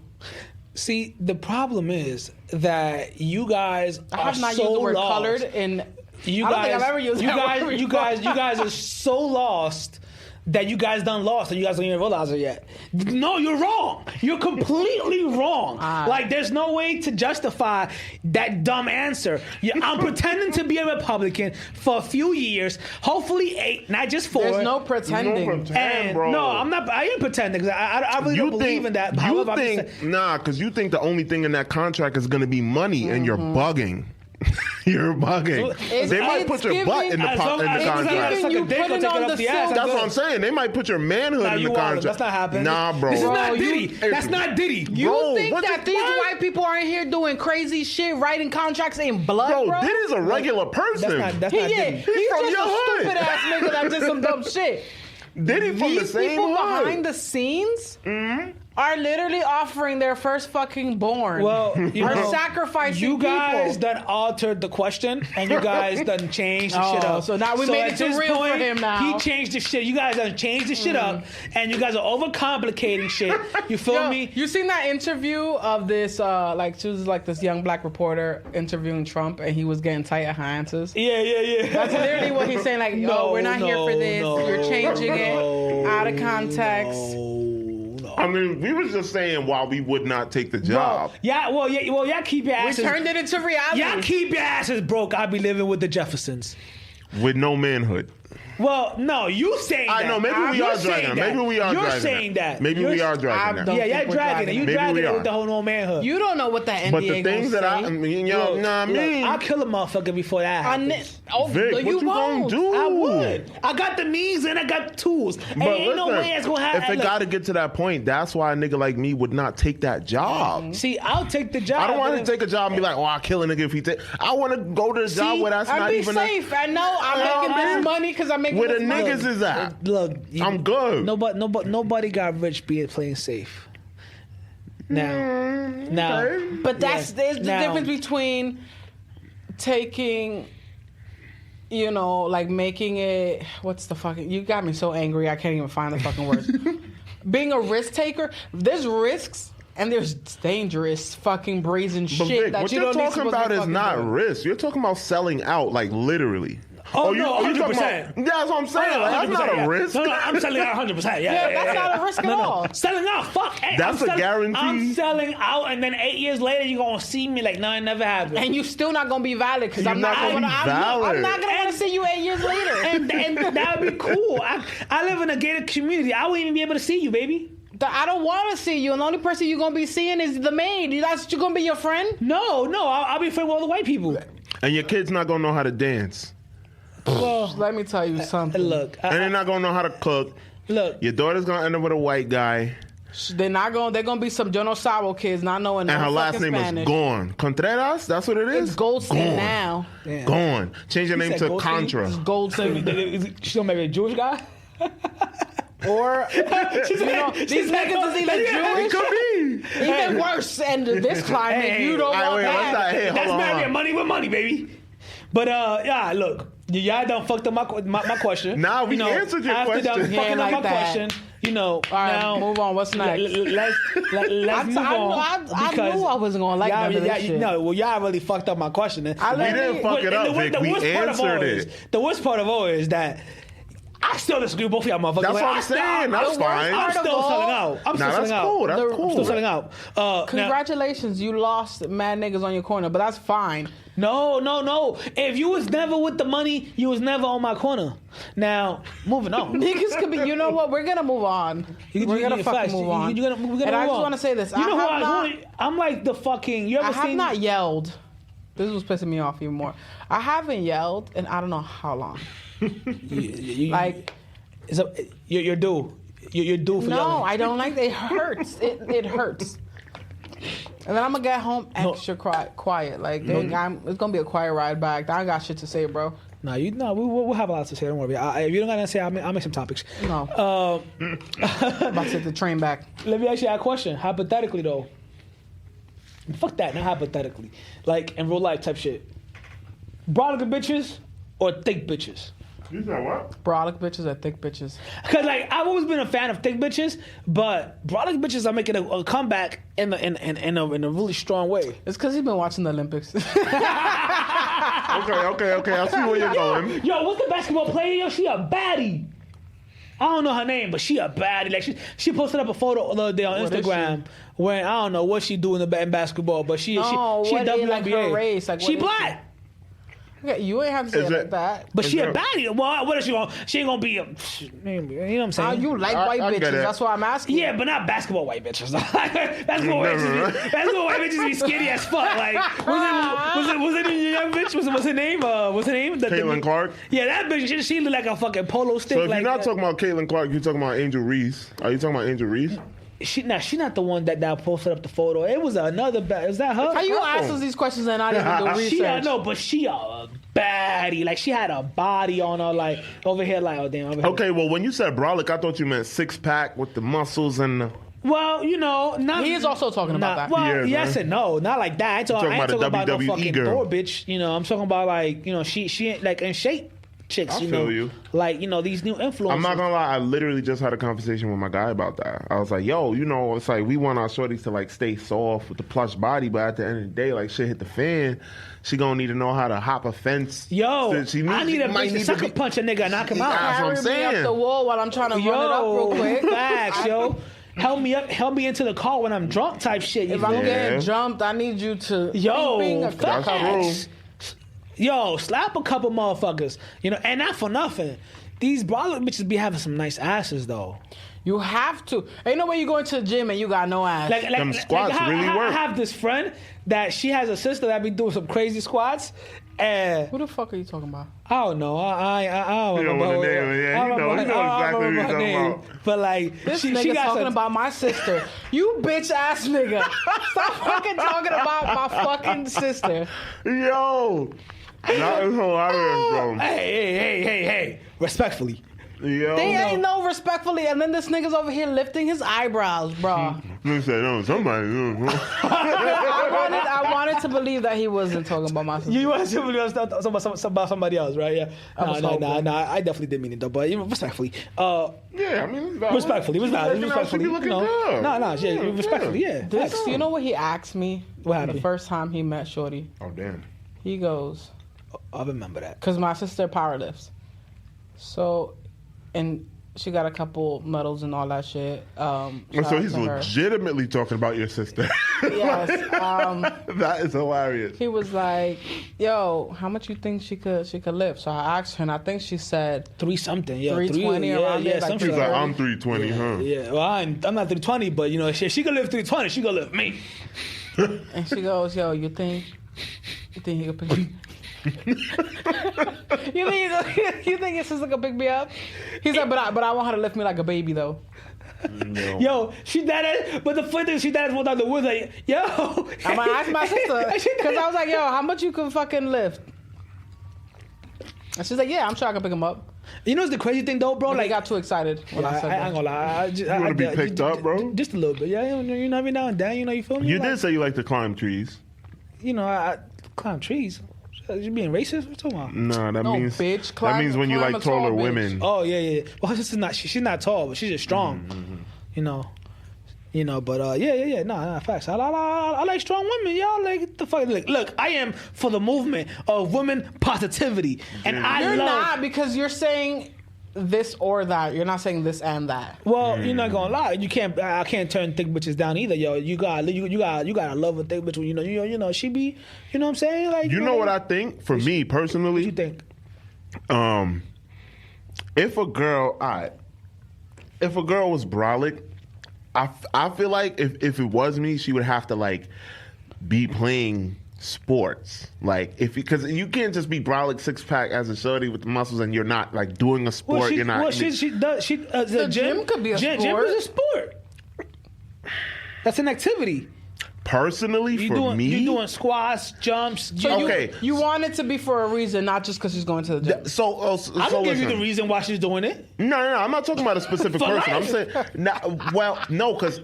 E: See, the problem is that you guys
F: I
E: are
F: have not
E: so
F: used the word
E: lost.
F: colored in.
E: You
F: I don't
E: guys,
F: think I've ever used that word
E: you
F: before.
E: guys are so lost that you guys done lost and you guys don't even realize it yet. No, you're wrong. You're completely wrong. Like, there's no way to justify that dumb answer. I'm pretending to be a Republican for a few years, hopefully 8, not just 4.
F: There's no pretending.
G: No pretend,
E: And
G: bro.
E: no, I'm not. I am pretending because I really don't believe in that.
G: You
E: However, I'm just
G: think
E: saying-
G: because you think the only thing in that contract is going to be money, and you're bugging. You're bugging.
F: It's-
G: They might
F: it's
G: put your butt in the,
E: As long
G: in the
E: as-
G: contract.
F: giving you
E: Dick,
F: put
E: I'll
F: it
E: take
F: on
E: up
F: the
E: the ass.
F: silk.
G: That's what I'm saying. They might put your manhood
E: Nah,
G: in the
E: you
G: contract.
E: wildin'. That's not happening.
G: Nah, bro.
E: This is not
F: Bro,
E: Diddy. That's not Diddy.
F: You
G: Bro,
F: think
G: what
F: that
G: the-
F: these
G: what?
F: white people aren't here doing crazy shit, writing contracts in blood,
G: Bro,
F: bro?
G: Diddy's a regular person.
E: That's
F: He
E: not
F: is.
E: Diddy.
F: He's
G: from
F: just
G: your
F: a
G: hood.
F: stupid ass nigga that did some dumb shit.
G: Diddy from the
F: These
G: same
F: people
G: hood.
F: behind the scenes are literally offering their first fucking born.
E: Well, you
F: are
E: know,
F: sacrificing
E: you guys
F: people.
E: done altered the question, and you guys done changed the shit
F: Oh,
E: up.
F: so now we made
E: at
F: it too
E: this
F: real for
E: point,
F: him now.
E: He changed the shit. You guys done changed the shit up, and you guys are overcomplicating shit. You feel
F: Yo,
E: me?
F: you seen that interview of this? She was like this young black reporter interviewing Trump, and he was getting tight at her answers.
E: Yeah.
F: That's literally what he's saying. Like,
E: No,
F: we're not here for this.
E: no,
F: You're changing it out of context.
E: No.
G: I mean, we was just saying why we would not take the job.
E: Y'all keep your
F: We
E: asses.
F: turned it into reality.
E: Y'all keep your asses broke. I'll be living with the Jeffersons.
G: With no manhood.
E: Well, no, you saying that.
G: I know, maybe we
E: You're
G: are
E: saying
G: dragging it.
E: that.
G: Maybe we are
E: You're
G: dragging
E: saying
G: it.
E: that.
G: Maybe we are dragging
F: I
G: it.
F: don't
E: Yeah,
F: think
E: you're
F: we're
E: dragging
F: dragging
E: it.
F: it.
E: You
G: Maybe
E: dragging
G: we
E: it
G: are.
E: with the whole no manhood.
F: You don't know what the NBA
G: But the things that I mean, yo,
E: Look,
G: nah, I mean,
E: I'll kill a motherfucker before that happens.
G: Vic, what you
F: won't.
G: gonna do?
E: I would. I got the means and I got the tools. And
G: But
E: ain't no
G: listen,
E: way it's gonna happen.
G: if it
E: Look,
G: got to get to that point, that's why a nigga like me would not take that job.
E: see, I'll take the job.
G: I don't want
E: but
G: to take a job and be like, oh, I'll kill a nigga if he take. I want to go to a job where that's
F: I'd
G: not
F: be
G: even
F: safe. I know I'm making this money because I'm making
G: where the
F: this money.
G: niggas is at.
E: Look,
G: I'm good.
E: Nobody got rich being playing safe. Now,
F: But there's the
E: Now-
F: difference between taking, you know, like making it. What's the fucking? You got me so angry. I can't even find the fucking words. Being a risk taker. There's risks. And there's dangerous fucking brazen
G: But
F: shit
G: Vic,
F: that
G: what
F: you
G: you're
F: don't need
G: talking about is not risk. You're talking about selling out, like literally.
E: Oh,
G: you
E: no,
G: talking
E: 100%.
G: about- Yeah, that's what I'm saying. Like, that's not a risk.
E: No, I'm selling out 100%. Yeah,
F: that's not a risk at all.
E: Selling out, fuck. Hey,
G: That's
E: I'm
G: a guarantee.
E: I'm selling out, and then 8 years later, you're gonna see me like, no, it never happened.
F: And you still not gonna be valid because
G: You're
F: I'm
G: not
F: not
G: gonna
F: gonna.
G: be
F: I'm
G: valid.
F: not gonna want to see you 8 years later.
E: and that would be cool. I live in a gated community. I wouldn't even be able to see you, baby.
F: I don't want to see you, and the only person you're gonna be seeing is the maid. That's you gonna be your friend.
E: No, I'll be friends with all the white people.
G: And your kid's not gonna know how to dance.
E: Well,
F: Let me tell you something.
E: look,
G: And they're not gonna know how to cook.
E: look.
G: Your daughter's gonna end up with a white guy.
F: They're not going. They're gonna be some Jonosabo kids, not knowing.
G: And
F: no
G: her last
F: fucking
G: name
F: Spanish.
G: is Gone. Contreras? That's what it is?
F: It's Goldstein
G: Gone.
F: now.
E: Damn.
G: Gone. Change your name
E: said
G: to
E: Goldstein?
G: Contra.
F: It's Goldstein.
E: She gonna marry a Jewish guy?
F: Or these niggas is either
G: It
F: Jewish,
G: could be.
F: even worse. And this climate, you don't want
G: wait, what's that?
F: that.
G: Hey, hold
E: That's
G: on, hold
E: marrying
G: on.
E: money with money, baby. But yeah, look, y'all done fucked up my question.
G: Nah, we answered your
E: after
G: question.
E: Done
F: Yeah,
E: fucking
F: like
E: up my
F: that.
E: question. All
F: right,
E: now
F: move on. What's next?
E: Let's move on.
F: I knew I wasn't gonna like none of this shit.
E: No, well, y'all really fucked up my question.
F: I
G: We
F: let
G: didn't
F: me-
G: fuck it up, Vic. We answered it.
E: The worst part of all is that I still disagree with both of y'all motherfuckers.
G: That's
E: Like,
G: what I'm saying. That's fine.
E: I'm still
F: all-
E: selling out. I'm still
G: Nah,
E: selling
G: that's
E: out.
G: cool. That's
F: The-
E: I'm
G: cool.
E: still selling out. Now-
F: Congratulations, you lost mad niggas on your corner, but that's fine.
E: No. If you was never with the money, you was never on my corner. Now, moving on.
F: Niggas could be. You know what? We're gonna move on. We're gonna fucking
E: facts.
F: move on.
E: We're gonna
F: and I
E: move
F: just
E: on.
F: want to say this.
E: You know
F: I
E: who
F: have not.
E: I'm like the fucking. You ever
F: I have
E: seen?
F: not yelled. This was pissing me off even more. I haven't yelled in I don't know how long. Like,
E: you're due. You're due for
F: no,
E: yelling.
F: I don't like. It hurts. It hurts. And then I'm gonna get home extra quiet. Like it's gonna be a quiet ride back. I got shit to say, bro.
E: We'll have a lot to say. Don't worry. If you don't got nothing to say, I'll make some topics.
F: No. About to take the train back.
E: Let me ask you a question. Hypothetically, though. Fuck that. Not hypothetically. Like in real life type shit. Brolic bitches or thick bitches?
G: You said what?
F: Brolic bitches or thick bitches?
E: Cause like I've always been a fan of thick bitches, but brolic bitches are making a comeback in a really strong way.
F: It's because he's been watching the Olympics.
G: Okay. I see where you're going.
E: Yo, what's the basketball player? Yo, she a baddie. I don't know her name, but she a baddie. Like she posted up a photo the other day on
F: What is
E: Instagram when I don't know what she do in basketball, but she
F: No,
E: she
F: what is, like,
E: WNBA.
F: her race? Like,
E: she
F: what is
E: black.
F: Okay, you ain't have to say
G: Is
F: it
G: it-
F: like that.
E: But
G: Is
E: she a
G: there-
E: baddie. Well, what is she gonna? She ain't gonna be a. You know what I'm saying?
F: You like
G: I
F: white
G: get
F: bitches?
G: it.
F: That's why I'm asking.
E: Yeah, but not basketball white bitches. basketball white bitches be skinny as fuck. Like was it a young bitch? What's her name? What's her name?
G: Caitlin Clark.
E: Yeah, that bitch. She look like a fucking polo stick.
G: So if
E: like,
G: you're not talking about Caitlin Clark, you're talking about Angel Reese. Are you talking about Angel Reese?
E: she not the one that posted up the photo. It was another. Is that her?
F: How you ask us these questions and not even do research?
E: She a baddie. Like she had a body on her. Like over here. Like oh damn. Over here.
G: Okay, well when you said brolic, I thought you meant six pack with the muscles and the...
E: Well, not.
F: He is also talking about that.
E: Well,
G: Yeah,
E: yes
G: man.
E: and no, not like that. I ain't talking about no
G: WWE
E: fucking
G: girl.
E: Thor bitch. I'm talking about like she ain't like in shape chicks.
G: I feel you.
E: Like these new influencers.
G: I'm not gonna lie, I literally just had a conversation with my guy about that. I was like, yo, it's like we want our shorties to like stay soft with the plush body, but at the end of the day, like shit hit the fan, she gonna need to know how to hop a fence.
E: Yo,
G: She
E: I need a
G: might
E: bitch to
G: need
E: sucker
G: be-
E: punch a nigga and knock him out.
G: That's what I'm
F: Carry me up
G: saying.
F: the wall while I'm trying to run it up real quick.
E: Facts, yo. Help me into the car when I'm drunk type shit. You
F: If
E: feel
F: I'm
E: me?
F: getting jumped, I need you to bing a
G: That's
E: facts.
G: true.
E: Yo, slap a couple motherfuckers. And not for nothing. These brolic bitches be having some nice asses though.
F: You have to. Ain't no way you go into the gym and you got no ass.
G: Them squats really
E: I
G: work.
E: have this friend that she has a sister that be doing some crazy squats. And
F: Who the fuck are you talking about?
E: I don't know. I don't
G: You don't
E: remember.
G: want to name it, yeah.
E: I
G: You
E: don't
G: know
E: remember
G: exactly what
E: her
G: you're talking
E: name.
G: about.
E: But like,
F: This
E: she
F: nigga
E: got
F: talking
E: some,
F: about my sister. You bitch ass nigga. Stop fucking talking about my fucking sister.
G: Yo, that is hilarious, bro.
E: Hey, respectfully.
G: Yo,
F: They ain't no respectfully, and then this nigga's over here lifting his eyebrows, bro.
G: you said, no, somebody.
F: I wanted to believe that he wasn't talking about my sister.
E: You want to about somebody else, right? Yeah. No. I definitely didn't mean it though, but respectfully.
G: Yeah, I mean, it's
E: Respectfully,
G: She be looking good.
E: No, respectfully, yeah.
F: This, you know what he asked me?
E: What happened?
F: The first time he met Shorty,
G: Oh damn.
F: he goes,
E: I remember that.
F: because my sister powerlifts. So, and she got a couple medals and all that shit.
G: So
F: shout out
G: he's
F: to her.
G: legitimately talking about your sister.
F: Yes.
G: That is hilarious.
F: He was like, "Yo, how much you think she could lift?" So I asked her, and I think she said
E: 3 something, yeah.
F: 320 around there, like
E: some
G: He's
E: shit
G: like,
E: that.
G: I'm 320, huh?
E: Yeah, well, I'm not 320, but she can live 320. She can live me.
F: And she goes, "Yo, you think he could pick me? you think your sister could pick me up?" He's like, "But I want her to lift me like a baby, though."
G: No.
E: Yo, she did it, but the funny thing, she did it without the woods. Like, yo,
F: I'm gonna ask my sister because I was like, "Yo, how much you can fucking lift?" And she's like, "Yeah, I'm sure I can pick him up."
E: You know what's the crazy thing though, bro?
F: Like,
E: Like,
F: I got too excited when I said
E: I ain't
F: that.
E: gonna lie.
G: You want to be picked up, bro?
E: Just a little bit. Yeah, you know, every now and then, you know, you feel me?
G: You
E: Like,
G: did say you like to climb trees.
E: You know, I climb trees. You being racist? What you talking about?
G: No, that
F: No,
G: means
F: bitch.
G: that
F: Climb-
G: means when you
F: climb
G: like
F: a tall
G: taller
F: bitch.
G: women.
E: Oh yeah. Well, she's not. She's not tall, but she's just strong. You know. But yeah. Nah, facts. I like strong women, y'all. Like the fuck. Look, I am for the movement of women positivity, and I
F: You're
E: love.
F: not, because you're saying this or that. You're not saying this and that.
E: Well, you're not gonna lie. You can't. I can't turn thick bitches down either, yo. You got to love a thick bitch. You know, she be. You know what I'm saying? Like,
G: You know what I think? For me personally,
E: What you think?
G: if a girl was brolic, I feel like if it was me, she would have to like be playing sports, like because you can't just be brolic 6-pack as a shorty with the muscles and you're not like doing a sport.
E: Well,
G: you're not.
E: Well, she does. The
F: gym could be a
E: Gym
F: sport.
E: is a sport. That's an activity.
G: Personally, for me,
E: you doing squats, jumps.
F: So
G: Okay.
F: you want it to be for a reason, not just because she's going to the gym.
G: so
E: I can give you the
G: listen.
E: reason why she's doing it.
G: No, I'm not talking about a specific
E: For
G: person. I'm
E: life.
G: saying, no, because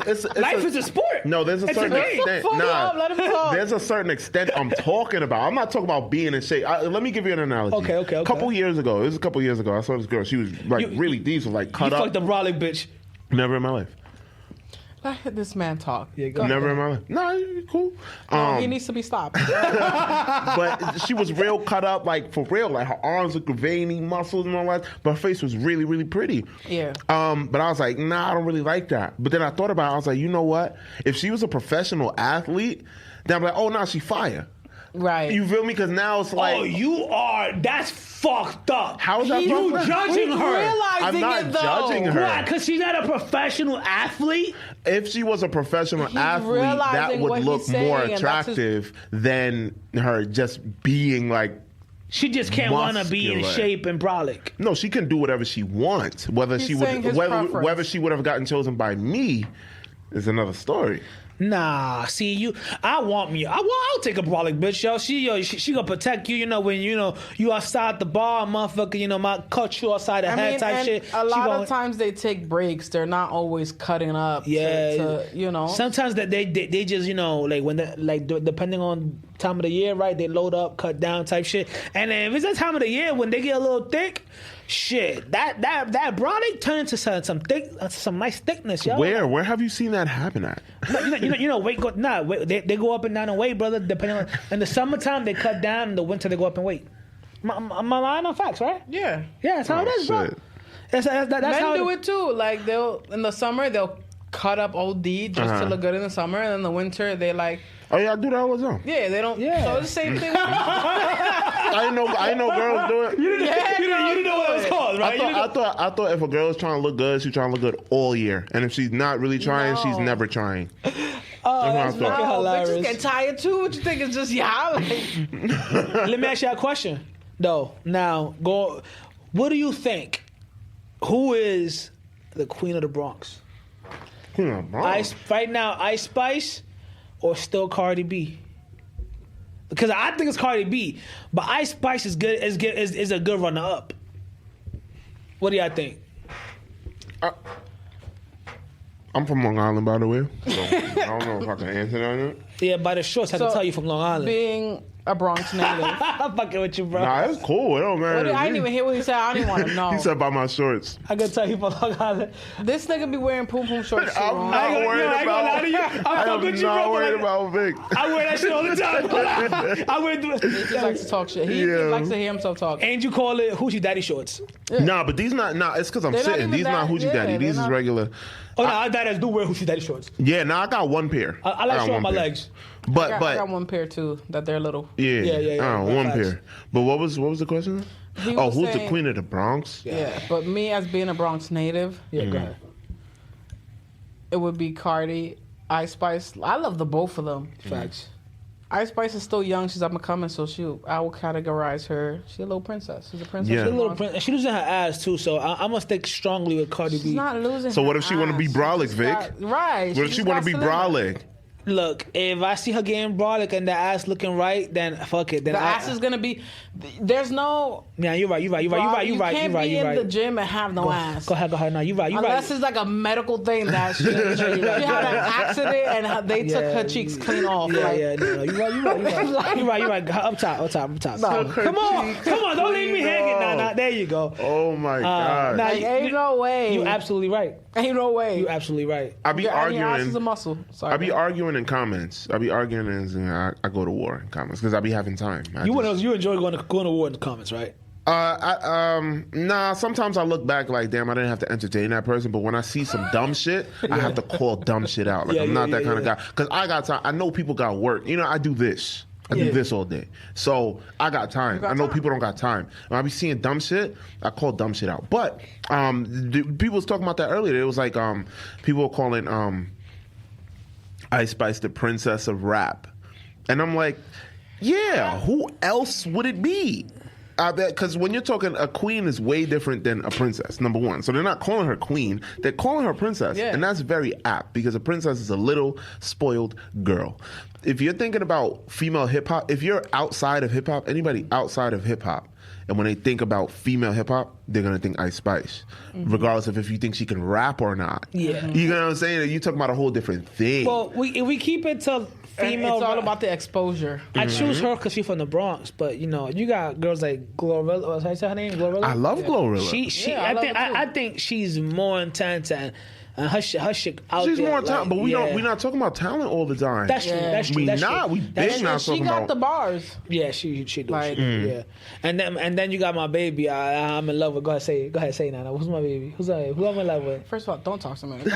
G: it's
E: Life is a sport.
G: No, there's a
E: It's
G: certain
E: game.
G: extent.
F: Fuck up, let him talk.
G: There's a certain extent I'm talking about. I'm not talking about being in shape. Let me give you an analogy.
E: Okay.
G: A couple years ago, I saw this girl. She was like
E: You-
G: really decent, like
E: You
G: cut up.
E: fucked a brolic bitch.
G: Never in my life.
F: Let this man talk.
E: Yeah, go
G: Never in my life. No, you're cool.
F: He needs to be stopped.
G: But she was real cut up, like for real. Like her arms looked veiny, muscles and all that. But her face was really, really pretty.
F: Yeah.
G: But I was like, nah, I don't really like that. But then I thought about it. I was like, you know what? If she was a professional athlete, then I'm like, oh, nah, she fire.
F: Right.
G: You feel me? Because now it's like,
E: That's fucked up.
G: how is that
E: You
G: fucked up?
E: judging
F: He's
E: her.
F: realizing
G: I'm not
F: it, though.
G: judging her.
E: Why? Because she's not a professional athlete?
G: If she was a professional
F: He's
G: athlete, that
F: realizing what
G: would
F: he's
G: look
F: saying,
G: more
F: and that's
G: attractive than her just being like,
E: She just can't want to be in
G: Muscular.
E: shape and brolic.
G: no, she can do whatever she wants. Whether
F: He's
G: she
F: saying
G: would,
F: his preference.
G: whether she would have gotten chosen by me is another story.
E: Nah, see you. I'll take a brolic bitch, yo. She gonna protect you. You know when you outside the bar, motherfucker. Might cut you outside the head type
F: and
E: shit.
F: a lot
E: gonna,
F: of times they take breaks. They're not always cutting up.
E: Yeah,
F: to
E: Sometimes that they just like when depending on time of the year, right? They load up, cut down type shit. And then if it's that time of the year when they get a little thick, shit, that brolic turn into some nice thickness, yo.
G: Where have you seen that happen at?
E: Weight they go up and down in weight, brother. Depending on in the summertime they cut down, in the winter they go up in weight. My line on facts, right?
F: Yeah.
E: Yeah, that's how it is, bro.
G: Shit.
E: That's how
F: Men do it too. Like in the summer they'll cut up OD just to look good in the summer, and in the winter they like.
G: Oh yeah, I do that all the time.
F: Yeah, they don't.
E: Yeah.
F: So it's the same thing.
G: I know girls do it.
E: You didn't know what it was called, right?
G: I thought if a girl is trying to look good, she's trying to look good all year, and if she's not really trying, she's
F: No.
G: never trying.
E: That's
G: That's what I thought.
F: Oh,
E: hilarious.
F: bitches get tired too. What you think is just
E: Let me ask you a question, though. Now, what do you think? Who is the queen of the Bronx? Right now, Ice Spice or still Cardi B? Because I think it's Cardi B, but Ice Spice is good. Is a good runner up. What do y'all think?
G: I'm from Long Island, by the way, so I don't know if I can answer that or not.
E: Yeah, by the shorts, I have to tell you from Long Island.
F: being a Bronx native.
E: I'm fucking with you, bro.
G: Nah, it's cool. It don't matter.
F: I didn't even hear what he said. I don't even want to know.
G: He said by my shorts.
E: I gotta tell you from Long Island.
F: This nigga be wearing poom poom shorts too.
G: I'm
F: Ron.
G: not
E: I ain't
G: worried
E: gonna lie to you.
G: about.
E: I'm
G: I
E: fucking with
G: am
E: you, bro,
G: not
E: but
G: worried
E: like-
G: about Vic.
E: I wear that shit all the time. I wear
F: He just likes to talk shit. He
G: Yeah.
F: just likes to hear himself talk.
E: and you call it hoochie daddy shorts.
G: Nah, but these not. Nah, it's because I'm
F: They're not
G: sitting.
F: even
G: These not
F: that-
G: hoochie
F: yeah,
G: daddy.
F: they're
G: These is
F: not-
G: regular.
E: Oh no, our daddies do wear hoochie daddy shorts.
G: Yeah, nah, I got one pair.
E: I like
G: got
E: showing
G: one
E: my
G: pair.
E: legs.
G: But
F: I got one pair too. That they're little.
G: yeah,
E: Yeah,
G: I don't know, one
E: facts.
G: pair. But what was the question?
F: He
G: Oh,
F: was
G: who's the
F: saying-
G: queen of the Bronx?
F: Yeah, but me as being a Bronx native,
E: Yeah, go ahead.
F: it would be Cardi, Ice Spice. I love the both of them.
E: Facts.
F: Ice Spice is still young. She's up and coming, so I will categorize her. She's a little princess. She's a princess.
G: Yeah.
F: of
E: She's a little
F: Bronx.
E: prin- and she losing her ass too, so I'm gonna stick strongly with Cardi
F: She's
E: B.
F: not losing.
G: So what
F: her
G: if she want to be
F: ass.
G: brolic,
F: She
G: Vic?
F: got- right.
G: What if she want to be brolic?
E: Look, if I see her getting brolic and the ass looking right, then fuck it. Then
F: The ass is gonna be. There's no.
E: Yeah, you're right.
F: You can't be in the gym and have no ass.
E: Go ahead. No, you're right.
F: Unless it's like a medical thing that she had an accident and they took her cheeks clean off.
E: Yeah,
F: like,
E: no, you're right. Up top.
F: No.
E: Come on, don't leave me hanging. Nah, there you go.
G: Oh my God.
F: like, ain't no way.
E: You absolutely right.
F: Ain't no way.
E: You absolutely right.
G: I be
F: Your ass is a
G: arguing.
F: muscle. Sorry.
G: I be arguing in comments. I be arguing and I go to war in comments because I be having time.
E: You enjoy going to war in the comments, right?
G: Nah. Sometimes I look back like, damn, I didn't have to entertain that person. But when I see some dumb shit, I have to call dumb shit out. Like I'm not that kind of guy because I got time. I know people got work. You know, I do this. I do this all day. So I got time. I know people don't got time. When I be seeing dumb shit, I call dumb shit out. But people was talking about that earlier. It was like people were calling Ice Spice the princess of rap. And I'm like, yeah, who else would it be? Because when you're talking, a queen is way different than a princess, number one. So they're not calling her queen, they're calling her princess.
F: Yeah.
G: And that's very apt because a princess is a little spoiled girl. If you're thinking about female hip hop, if you're outside of hip hop, anybody outside of hip hop, and when they think about female hip hop, they're gonna think Ice Spice, regardless of if you think she can rap or not.
E: Yeah.
G: You know what I'm saying? You talking about a whole different thing.
E: Well, if we keep it to female,
F: It's all about the exposure.
E: I choose her because she's from the Bronx, but you know, you got girls like Glorilla. How you say her name? Glorilla.
G: I love Glorilla.
E: I think she's more intense and her shit out
G: She's
E: there.
G: more
E: like,
G: talent, but we're not talking about talent all the time.
E: That's true.
F: Yeah.
E: That's true.
G: We
E: that's
G: not.
E: True.
G: We big not
F: She
G: talking
F: got
G: about.
F: the bars.
E: Yeah, she do.
F: Like-
E: She do, yeah. And then you got my baby. I'm in love with. Go ahead, say it, Nana. Who's my baby? Who I'm in love with?
F: First of all, don't talk to me.
E: Who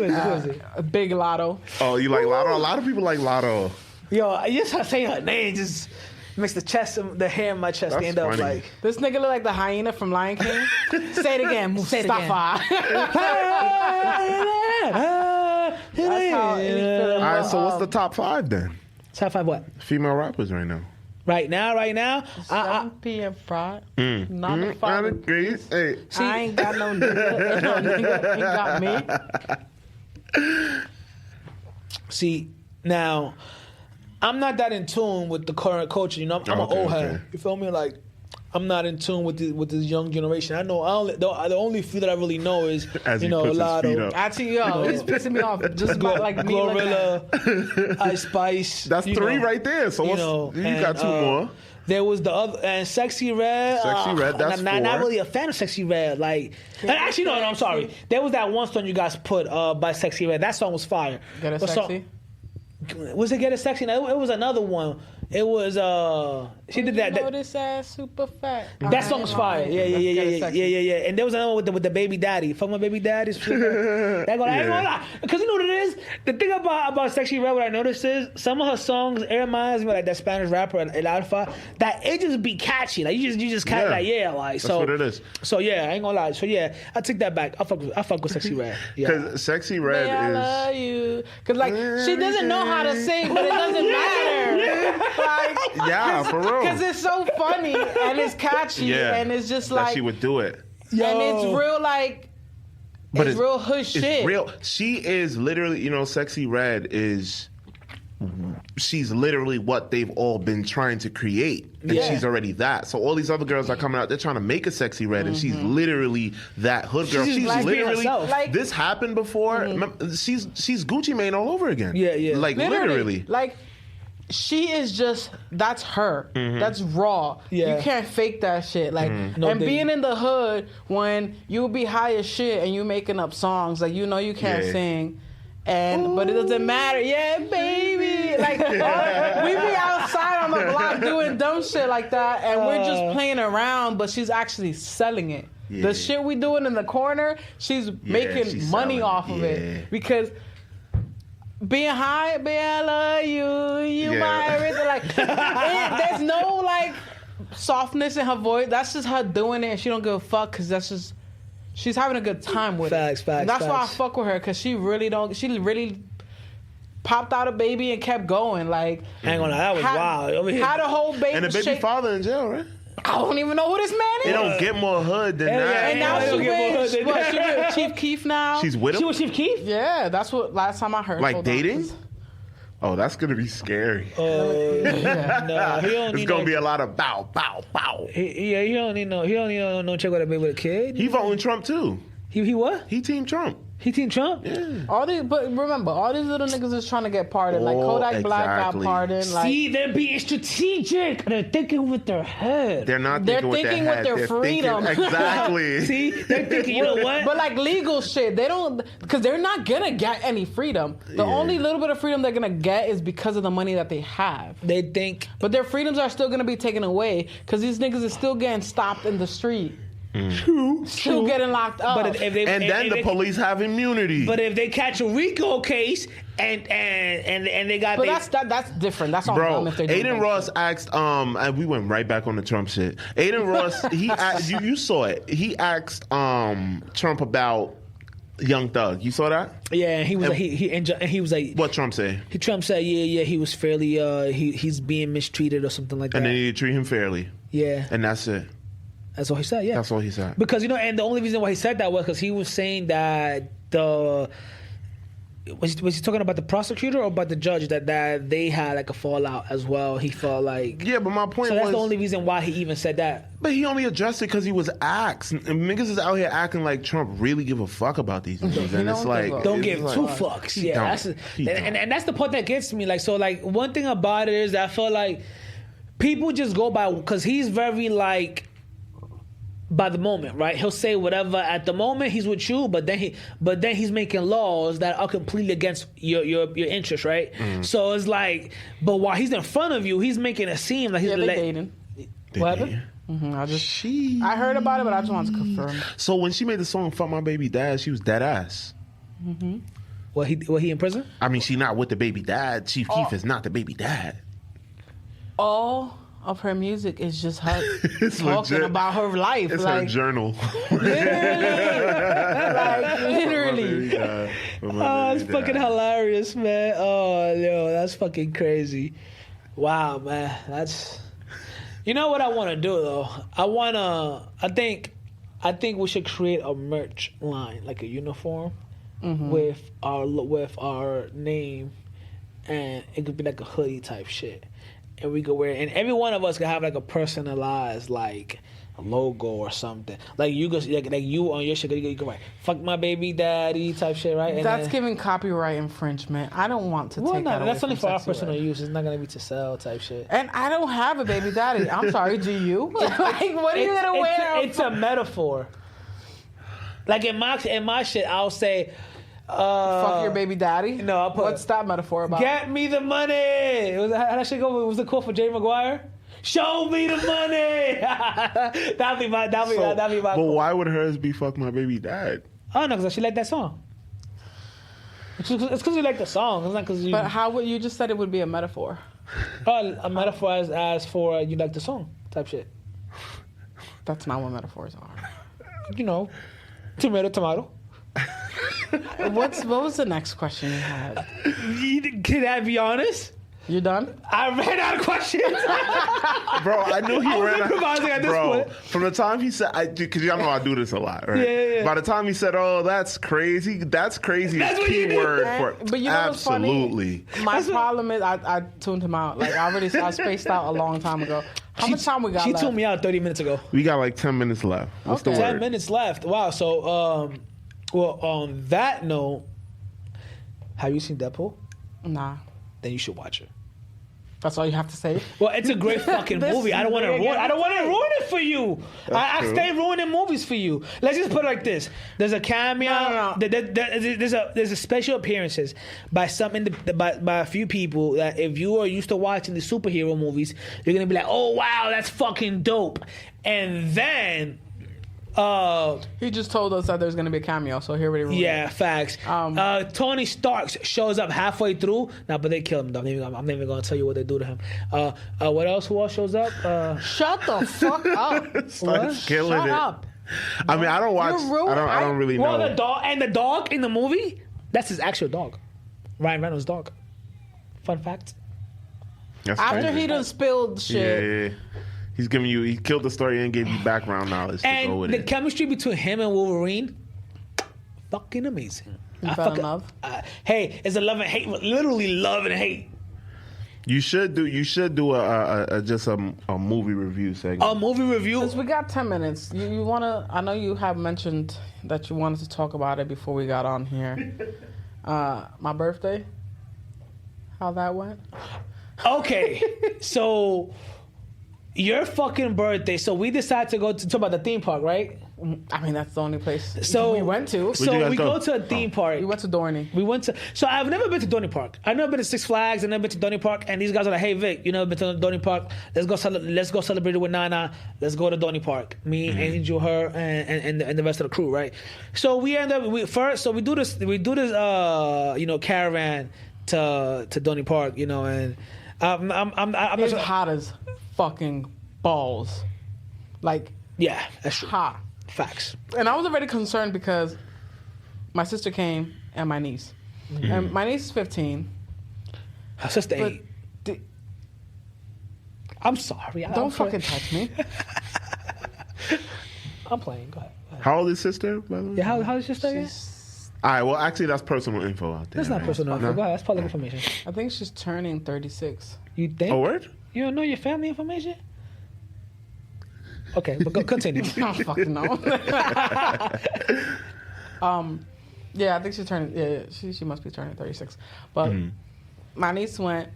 E: is it?
F: Big Lotto.
G: Oh, you like Lotto? A lot of people like Lotto.
E: Yo, just saying her name just makes the hair in my chest
G: That's
E: stand up
G: funny.
E: like.
F: This nigga look like the hyena from Lion King. Say it again. Say it again. That's how any
G: All right, so what's the top 5 then?
E: Top 5 what?
G: Female rappers right now.
E: Right now,
F: 7 p.m. fried. Not the
G: I
F: 5.
G: agree. Hey,
F: I ain't got no nigga. No nigga ain't got me.
E: See, now, I'm not that in tune with the current culture. You know, I'm
G: Okay,
E: an old head.
G: okay.
E: You feel me? Like, I'm not in tune with this young generation. I know the only few that I really know is
G: As he
E: you know
G: puts his feet
E: Lotto,
G: up.
F: Actually, yo, it's pissing me off. Just about like me looking at.
E: Glorilla, Ice Spice.
G: that's
E: you
G: 3
E: know,
G: right there. So
E: you know,
G: you
E: and,
G: got 2 more.
E: There was the other and Sexy Red.
G: Sexy Red, that's
E: not
G: 4.
E: really a fan of Sexy Red. Like, actually, no, I'm sorry. There was that one song you guys put by Sexy Red. That song was fire.
F: Get it
E: What
F: sexy.
E: Song? Was it Get It Sexy? No, it was another one. It was she did that.
F: Notice ass super fat.
E: That song was fire. Yeah. And there was another one with the baby daddy. Fuck my baby daddy. I ain't gonna lie. Because you know what it is? The thing about Sexy Red, what I noticed is some of her songs, it reminds me like that Spanish rapper El Alfa, that it just be catchy. Like you just catch like
G: That's
E: so
G: what it is.
E: So yeah, I ain't gonna lie. So yeah, I take that back. I fuck with Sexy Red. Yeah.
G: Because Sexy Red
F: I
G: is.
F: love you. Because like she doesn't know how to sing, but it doesn't matter. Like,
G: Yeah, for real.
F: because it's so funny and it's catchy and it's just
G: that
F: like
G: she would do it.
F: and it's real like
G: But
F: it's real hood shit.
G: It's real. She is literally, Sexy Red is. She's literally what they've all been trying to create, and she's already that. So all these other girls are coming out. They're trying to make a Sexy Red, and she's literally that hood girl.
E: She's
G: She's
E: like being
G: literally.
E: herself.
F: Like-
G: this happened before. Remember, she's Gucci Mane all over again.
E: Yeah.
G: Like literally.
F: Like she is just that's her. That's raw.
E: Yeah.
F: You can't fake that shit. Like
E: No,
F: and
E: baby.
F: being in the hood when you be high as shit and you making up songs like you can't
G: Yeah.
F: sing. But it doesn't matter. Yeah, baby. Like we be outside on the block doing dumb shit like that and we're just playing around, but she's actually selling it.
G: Yeah.
F: The shit we doing in the corner, she's making
G: she's
F: money
G: selling
F: off
G: it.
F: of
G: Yeah.
F: it. Because being high, baby, I love you. You
G: Yeah.
F: my everything. Like, there's no like softness in her voice. That's just her doing it, and she don't give a fuck because that's just she's having a good time with
E: Facts,
F: it.
E: facts,
F: And that's why I
E: facts.
F: fuck with her because she really popped out a baby and kept going. Like,
E: I ain't gonna lie, that was wild. Over here.
F: had a whole baby.
G: And the baby
F: shake-
G: father in jail, right?
F: I don't even know who this man is.
G: It don't get more hood than
E: Yeah,
G: that.
F: And now
E: I
F: she
E: don't get more
F: with,
E: than
F: what,
E: that.
F: she with Chief Keef now?
G: She's with
E: She
G: him?
E: was Chief Keef?
F: Yeah, that's what last time I heard.
G: Like
F: Hold on,
G: dating?
F: 'cause-
G: Oh, that's going to be scary.
E: No, he don't
G: It's
E: need
G: going to
E: no,
G: be a lot of bow, bow, bow.
E: he don't need no chick with a baby with a kid.
G: He voting Trump, too.
E: He what?
G: He team Trump.
E: He Team Trump?
F: All these, but remember, all these little niggas is trying to get pardoned. Like
G: Oh,
F: Kodak Black got
G: exactly.
F: pardoned. Like
E: See, they're being strategic. They're thinking with their head.
G: They're not
F: They're
G: thinking,
F: thinking
G: with
F: with
G: their
F: their
G: head. They're thinking-
F: freedom.
G: Exactly.
E: See, they're thinking, you know what?
F: But like legal shit, they don't, because they're not gonna get any freedom. The only little bit of freedom they're gonna get is because of the money that they have.
E: They think.
F: But their freedoms are still gonna be taken away because these niggas is still getting stopped in the street, still getting locked up.
E: But if they,
G: And then the police have immunity.
E: But if they catch a RICO case and they got,
F: But that's different. That's on
G: Bro,
F: them if they're doing
G: Aiden
F: that
G: Ross
F: shit.
G: asked, and we went right back on the Trump shit. Aiden Ross, he asked, you saw it. He asked Trump about Young Thug. You saw that?
E: yeah, and he was like, he was like,
G: What Trump say?
E: Trump said, yeah, he was fairly, he's being mistreated or something like that.
G: And they need to treat him fairly.
E: Yeah,
G: And that's it.
E: that's what he said. Yeah,
G: That's all he said.
E: because and the only reason why he said that was because he was saying that was he talking about the prosecutor or about the judge that they had like a fallout as well. He felt like
G: Yeah, but my point
E: so
G: was,
E: that's the only reason why he even said that.
G: but he only addressed it because he was asked. And niggas is out here acting like Trump really give a fuck about these niggas. And it's
F: don't
G: like,
F: give a-
E: Don't
G: it's
E: give
G: like,
E: two fucks.
G: he
E: Yeah,
G: don't.
E: that's
G: He
E: and that's the part that gets me. Like, so like one thing about it is that I feel like people just go by because he's very like by the moment, right? He'll say whatever at the moment he's with you, but then he's making laws that are completely against your interest, right? So it's like, but while he's in front of you, he's making it seem like he's
F: Yeah, they dating.
E: What happened?
F: I heard about it, but I just wanted to confirm.
G: So when she made the song "Fuck My Baby Dad," she was dead ass.
E: Was he in prison?
G: I mean, she not with the baby dad. Chief Keef is not the baby dad.
F: All of her music is just her
G: It's
F: talking
G: legit.
F: about her life.
G: It's her
F: like,
G: journal.
F: literally.
E: Oh, it's fucking hilarious, man. Oh, yo, that's fucking crazy. Wow, man. That's. You know what I want to do though? I think we should create a merch line, like a uniform, with our name, and it could be like a hoodie type shit, and we could wear it, and every one of us could have like a personalized like a logo or something. Like you go like you on your shit, you go right, "Fuck my baby daddy" type shit, right? And
F: That's
E: then-
F: giving copyright infringement. I don't want to
E: well,
F: take
E: no,
F: that away
E: that's only
F: from
E: for our
F: Sexy
E: personal
F: Red.
E: use. It's not gonna be to sell type shit.
F: And I don't have a baby daddy. I'm sorry, do you? Like, what are you gonna wear?
E: It's a metaphor. Like in my shit, I'll say,
F: Fuck your baby daddy?
E: no, I'll put-
F: What's that metaphor about?
E: "Get me the money." How that shit go? Was the quote for Jay Maguire? "Show me the money." that'd be my.
G: But why would hers be "Fuck My Baby Dad"?
E: Oh no, because she like that song. It's because you like the song. It's not because you.
F: But how would you just said it would be a metaphor?
E: A metaphor as for you like the song type shit.
F: That's not what metaphors are.
E: You know, tomato.
F: What was the next question you had?
E: Can I be honest?
F: You done?
E: I ran out of questions.
G: Bro, I knew he
E: I was
G: ran out.
E: improvising at this
G: Bro,
E: point.
G: from the time he said, because y'all know I do this a lot, right?
E: Yeah.
G: By the time he said, "Oh, that's crazy," that's crazy.
E: That's
G: is
E: what you do.
G: keyword for
F: But you know what's funny?
G: absolutely.
F: My problem is I tuned him out. Like I spaced out a long time ago. How much time we got
E: She
F: left?
E: tuned me out 30 minutes ago.
G: We got like 10 minutes left. What's
F: Okay.
G: the
E: 10
G: word?
E: minutes left. Wow. So, well, on that note, have you seen Deadpool?
F: Nah.
E: Then you should watch it.
F: That's all you have to say?
E: Well, it's a great fucking
F: This
E: movie. I don't want to
F: nigga
E: ruin. I don't want to ruin it for you. I
G: true.
E: stay ruining movies for you. Let's just put it like this: there's a cameo.
F: No.
E: There's a special appearances by by a few people that if you are used to watching the superhero movies, you're gonna be like, oh wow, that's fucking dope. And then,
F: He just told us that there's going to be a cameo, so here we go.
E: yeah, facts. Tony Stark shows up halfway through. Now, but they killed him. Though. I'm not even gonna tell you what they do to him. What else? Who else shows up?
F: Shut the fuck up.
G: Starts killing
F: Shut
G: it.
F: up.
G: I mean, I don't watch.
F: You're rude.
G: I don't really
E: Well,
G: know.
E: the dog in the movie, that's his actual dog. Ryan Reynolds' dog. Fun fact.
G: That's
F: After
G: crazy.
F: he done spilled shit.
G: Yeah. He's giving you. He killed the story and gave you background knowledge to go
E: And
G: with
E: the
G: it.
E: chemistry between him and Wolverine, fucking amazing.
F: You fell in love?
E: Hey, it's a love and hate. Literally love and hate.
G: You should do just a movie review segment.
E: A movie review.
F: Since we got 10 minutes, you want to... I know you have mentioned that you wanted to talk about it before we got on here. My birthday, how that went?
E: Okay, so your fucking birthday. So we decided to go to talk about the theme park, right?
F: I mean, that's the only place
E: So
F: we went to.
E: So
G: you guys
E: we
G: go?
E: go to a theme park.
F: We went to Dorney.
E: We went to. So I've never been to Dorney Park. I've never been to Six Flags. I've never been to Dorney Park. And these guys are like, "Hey Vic, you never been to Dorney Park? Let's go. Let's go celebrate it with Nana. Let's go to Dorney Park. Me, Angel, her, and the rest of the crew, right? So we end up So we do this. Caravan to Dorney Park. And I'm
F: It's
E: not.
F: hot as fucking balls. Like,
E: Yeah, that's true.
F: hot.
E: Facts.
F: And I was already concerned because my sister came and my niece. And my niece is 15.
E: Her sister
F: But
E: ain't. I'm sorry.
F: don't fucking touch me.
E: I'm playing. Go ahead.
G: How old is sister, by the way?
E: Yeah, how is your sister again?
G: All right. Well, actually, that's personal info out there.
E: That's not
G: right?
E: personal info. Go ahead. That's public information.
F: I think she's turning 36.
E: You think?
G: Oh, word?
E: You don't know your family information? Okay, but go continue.
F: I don't fucking know. Yeah, I think she's turning. Yeah, she must be turning 36. But my niece went,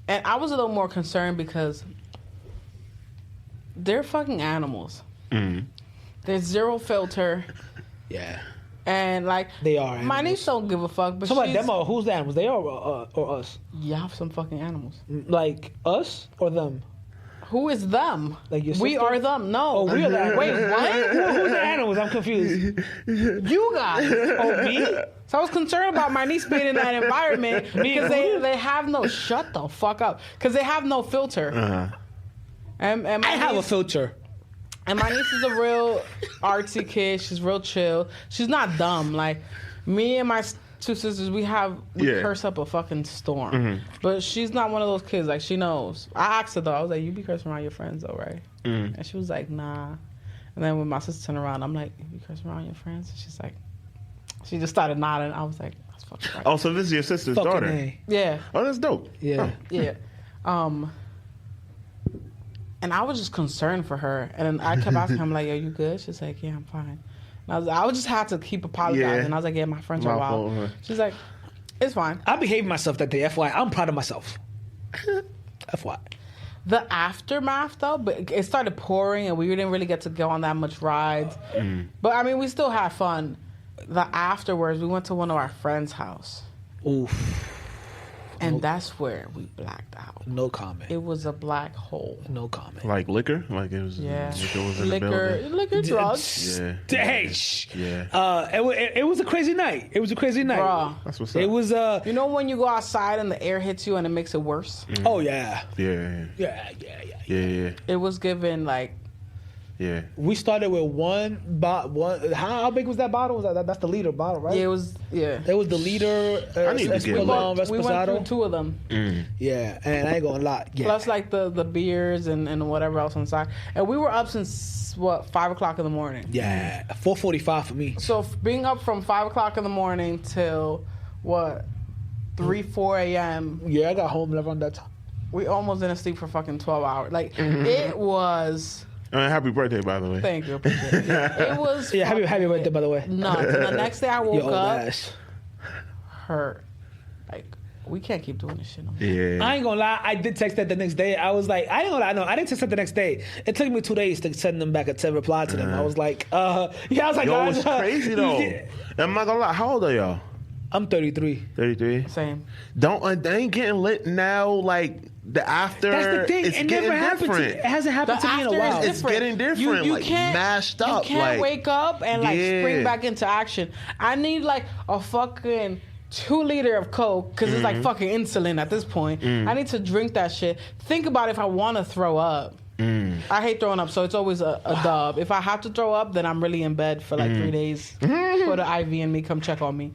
F: and I was a little more concerned because they're fucking animals. There's zero filter,
E: Yeah,
F: and like
E: they are.
F: my
E: Animals.
F: niece don't give a fuck. But
E: So like
F: she's,
E: them or who's the animals? They are or us?
F: yeah, some fucking animals.
E: Like us or them?
F: Who is them?
E: Like your
F: we
E: sister?
F: are them. No,
E: Oh, we are the animals.
F: Wait, what?
E: Who's the animals? I'm confused.
F: You guys.
E: Oh, me?
F: So I was concerned about my niece being in that environment because they have no, shut the fuck up, because they have no filter. And my
E: I have a
F: niece,
E: filter.
F: and my niece is a real artsy kid. She's real chill. She's not dumb. Like me and my two sisters, we
G: Yeah.
F: curse up a fucking storm. But she's not one of those kids. Like she knows. I asked her though. I was like, "You be cursing around your friends though, right?" And she was like, "Nah." And then when my sister turned around, I'm like, "You be cursing around your friends?" And she's like, she just started nodding. I was like, "That's fucking right."
G: Oh, so this is your sister's
E: Fucking
G: daughter.
E: A.
F: Yeah.
G: Oh, that's dope.
E: Yeah.
F: Yeah. And I was just concerned for her. And then I kept asking her, I'm like, "Are you good?" She's like, "Yeah, I'm fine." And I was just had to keep apologizing.
G: Yeah.
F: I was like, "Yeah, my friends
G: My
F: are wild."
G: fault, huh?
F: She's like, "It's fine."
E: I behaved myself that day. FYI, I'm proud of myself. FYI.
F: The aftermath, though, but it started pouring and we didn't really get to go on that much rides. But I mean, we still had fun. The afterwards, we went to one of our friends' house.
E: Oof.
F: And that's where we blacked out.
E: No comment.
F: It was a black hole.
E: No comment.
G: Like liquor? Like it was.
F: Yeah.
G: Liquor was in the building.
F: Liquor, drugs.
G: Yeah.
E: Hey, shh.
G: Yeah.
E: It was a crazy night. It was a crazy night.
F: Bruh.
G: That's what's up.
E: It was
F: You know when you go outside and the air hits you and it makes it worse?
E: Oh yeah.
G: Yeah.
E: Yeah.
G: Yeah.
F: It was given like
G: Yeah.
E: We started with one bottle. How big was that bottle? Was that's the liter bottle, right?
F: it was
E: It was the liter.
G: I need to get
E: Espuelon,
F: we went through
E: Reposado.
F: 2 of them.
E: Yeah, and I ain't gonna lie. Yeah.
F: Plus like the beers and whatever else inside. And we were up since 5 o'clock in the morning.
E: Yeah, 4:45 for me.
F: So being up from 5 o'clock in the morning till 3-4 a.m.
E: Yeah, I got home around that time.
F: We almost didn't sleep for fucking 12 hours. Like it was.
G: Happy birthday, by the way.
F: Thank you. Appreciate it. It was.
E: Yeah, happy birthday, by the way.
F: Nuts. And the next day I woke
E: Your old
F: up
E: ass.
F: hurt. Like we can't keep doing this shit no more.
G: Yeah.
E: I ain't gonna lie. I did text that the next day. I was like, I ain't gonna lie. No, I didn't text that the next day. It took me 2 days to send them back to reply to them. I was like, yeah. I was like,
G: Yo,
E: guys,
G: it's crazy though. I'm not gonna lie. How old are y'all?
E: I'm 33.
G: 33.
F: Same.
G: They ain't getting lit now. Like the after.
E: That's the thing.
G: It's
E: It
G: getting
E: never happened.
G: different.
E: It hasn't happened to me in a
F: after is
E: while.
G: It's getting different,
F: You
G: like,
F: can't
G: mashed up,
F: You can't
G: like-
F: wake up and like
G: Yeah.
F: spring back into action. I need like a fucking 2 liter of Coke because it's like fucking insulin at this point. I need to drink that shit. Think about if I want to throw up. I hate throwing up, so it's always a dub. If I have to throw up, then I'm really in bed for like 3 days. For the IV and me come check on me.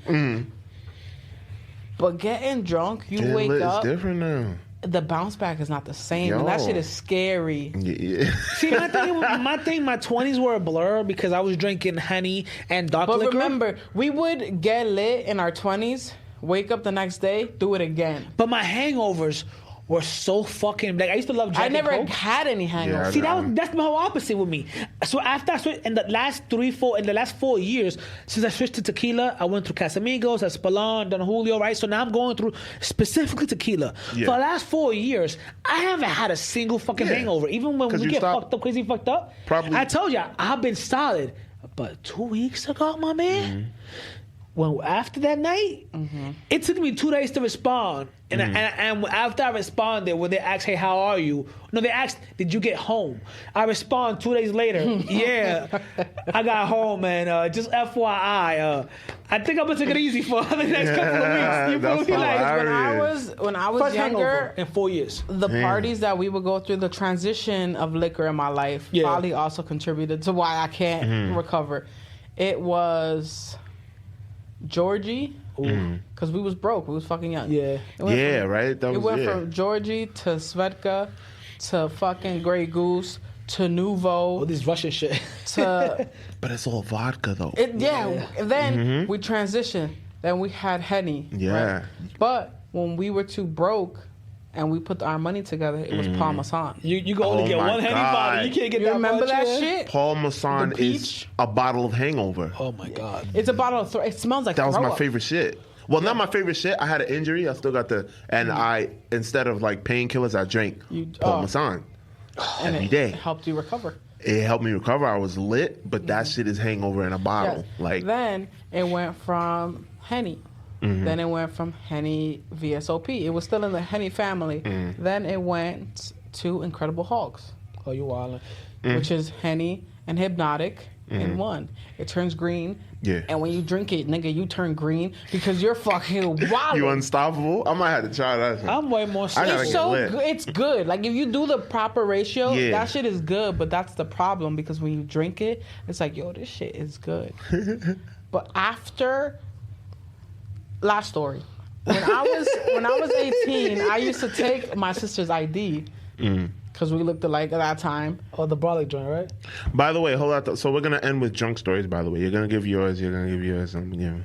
F: But getting drunk, you
G: Getting
F: wake
G: lit
F: up.
G: is different now.
F: the bounce back is not the same. And that
G: Yo.
F: shit is scary.
G: Yeah.
E: See, my 20s were a blur because I was drinking Henny and dark
F: But
E: liquor.
F: remember, we would get lit in our 20s, wake up the next day, do it again.
E: But my hangovers were so fucking like I used to love Jack
F: I never
E: and Coke.
F: had any hangovers.
E: See, that's my whole opposite with me. So after I switched in the last 4 years since I switched to tequila, I went through Casamigos, Espolon, Don Julio, right? So now I'm going through specifically tequila.
G: Yeah.
E: For the last 4 years, I haven't had a single fucking
G: Yeah.
E: hangover. Even when
G: 'Cause
E: we
G: you
E: get
G: stopped-
E: fucked up, crazy fucked up.
G: Probably-
E: I told you I've been solid. But 2 weeks ago, my man. Well, after that night, it took me 2 days to respond. And, and after I responded, when they asked, hey, how are you? No, they asked, did you get home? I respond 2 days later. Yeah, I got home, and just FYI, I think I'm going to take it easy for the next couple of weeks. You
G: that's
E: feel me? Like,
G: hilarious.
F: When I was
E: first hangover
F: younger,
E: in 4 years.
F: the parties that we would go through, the transition of liquor in my life
E: Yeah.
F: probably also contributed to why I can't recover. It was Georgie, because we was broke. We was fucking young.
E: Yeah.
F: It went
G: Yeah,
F: from-
G: right? That
F: It
G: was
F: went
G: it.
F: from Georgie to Svedka to fucking Grey Goose to
E: All
F: Nouveau
E: this Russian shit.
F: to...
G: But it's all vodka, though.
F: Then we transitioned. Then we had Henny.
G: Yeah.
F: Right? But when we were too broke and we put our money together, it was Parmesan.
E: You can only
G: Oh
E: get
G: my
E: one Henny
G: God.
E: bottle. You can't get
F: You
E: that
F: remember
E: much,
F: that
E: yeah?
F: shit?
G: Parmesan
F: The
G: is
F: peach?
G: a bottle of hangover.
E: Oh, my God.
F: It's a bottle of it smells like
G: That was
F: throw
G: my
F: up.
G: favorite shit. Well, not my favorite shit. I had an injury. I still got and I, instead of like painkillers, I drank Parmesan
F: And
G: every
F: it
G: day.
F: helped you recover.
G: It helped me recover. I was lit, but that shit is hangover in a bottle.
F: Yeah.
G: Like,
F: Then it went from Henny. Then it went from Henny VSOP. It was still in the Henny family. Then it went to Incredible Hulks,
E: Oh, you wildin'.
F: which is Henny and Hypnotic in one. It turns green.
G: Yeah.
F: And when you drink it, nigga, you turn green because you're fucking wild.
G: you unstoppable? I might have to try that.
E: I'm way more
G: I gotta
F: It's
G: get
F: so
G: lit.
F: good. It's good. Like if you do the proper ratio,
G: Yeah.
F: that shit is good. But that's the problem because when you drink it, it's like, yo, this shit is good. But after, last story. When I was 18, I used to take my sister's ID because we looked alike at that time.
E: Oh, the brolic joint, right?
G: By the way, hold on. So we're gonna end with drunk stories. By the way, you're gonna give yours. You're gonna give yours. Yeah.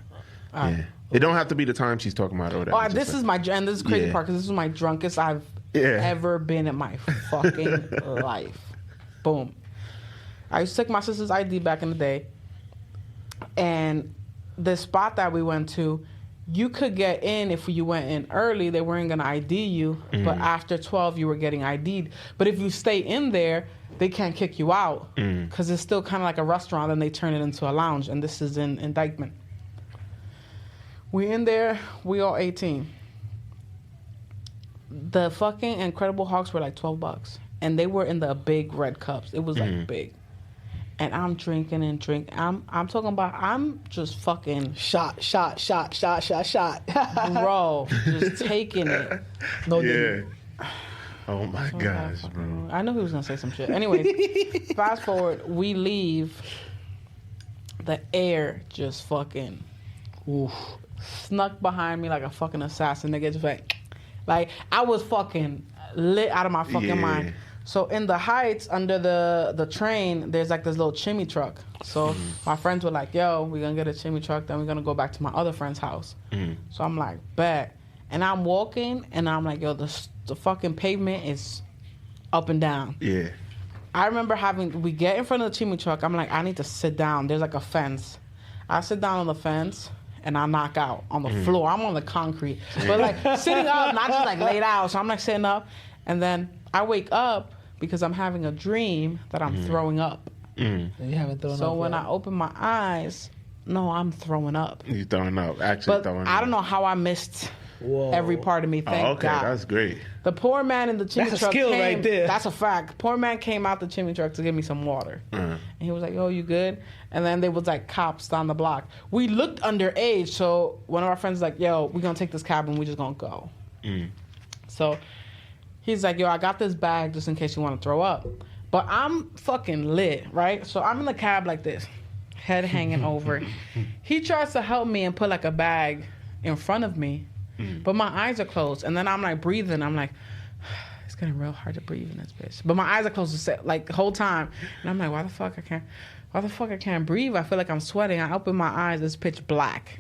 F: Alright.
G: It don't have to be the time she's talking about or whatever.
F: Oh,
G: Just
F: this
G: like-
F: is my and this is crazy
G: Yeah.
F: part because this is my drunkest I've
G: Yeah.
F: ever been in my fucking life. Boom. I used to take my sister's ID back in the day, and the spot that we went to, you could get in if you went in early. They weren't gonna ID you, but after 12, you were getting ID'd. But if you stay in there, they can't kick you out because it's still kind of like a restaurant, and they turn it into a lounge. And this is in Indictment. We in there. We all 18. The fucking Incredible Hulks were like $12, and they were in the big red cups. It was like big, and I'm drinking and drinking. I'm talking about. I'm just fucking
E: Shot.
F: bro, just taking it.
E: No,
G: Yeah. Oh my gosh, bro.
F: I knew he was gonna say some shit. Anyways, fast forward, we leave. The air just fucking snuck behind me like a fucking assassin. Nigga, just like I was fucking lit out of my fucking
G: Yeah.
F: mind. So in the heights under the train, there's like this little chimney truck. So my friends were like, "Yo, we're gonna get a chimney truck. Then we're gonna go back to my other friend's house." So I'm like, "Bet." And I'm walking, and I'm like, "Yo, the fucking pavement is up and down."
G: Yeah.
F: I remember we get in front of the chimney truck. I'm like, I need to sit down. There's like a fence. I sit down on the fence and I knock out on the floor. I'm on the concrete, but like sitting up, not just like laid out. So I'm like sitting up, and then I wake up because I'm having a dream that I'm throwing up.
E: You haven't thrown
F: So
E: up
F: when
E: yet.
F: I open my eyes, no, I'm throwing up.
G: You throwing up. Actually
F: But
G: throwing up.
F: I don't know how I missed
E: Whoa.
F: every part of me. Thank
G: Oh, okay.
F: God.
G: That's great.
F: The poor man in the chimney
E: That's a
F: truck
E: skill
F: came,
E: right there.
F: That's a fact. Poor man came out the chimney truck to give me some water. And he was like, "Yo, you good?" And then there was like cops down the block. We looked underage, so one of our friends was like, "Yo, we're gonna take this cab and we just gonna go." So he's like, "Yo, I got this bag just in case you want to throw up." But I'm fucking lit, right? So I'm in the cab like this, head hanging over. He tries to help me and put like a bag in front of me. But my eyes are closed, and then I'm like breathing. I'm like, it's getting real hard to breathe in this bitch. But my eyes are closed like the whole time. And I'm like, why the fuck I can't breathe? I feel like I'm sweating. I open my eyes, it's pitch black.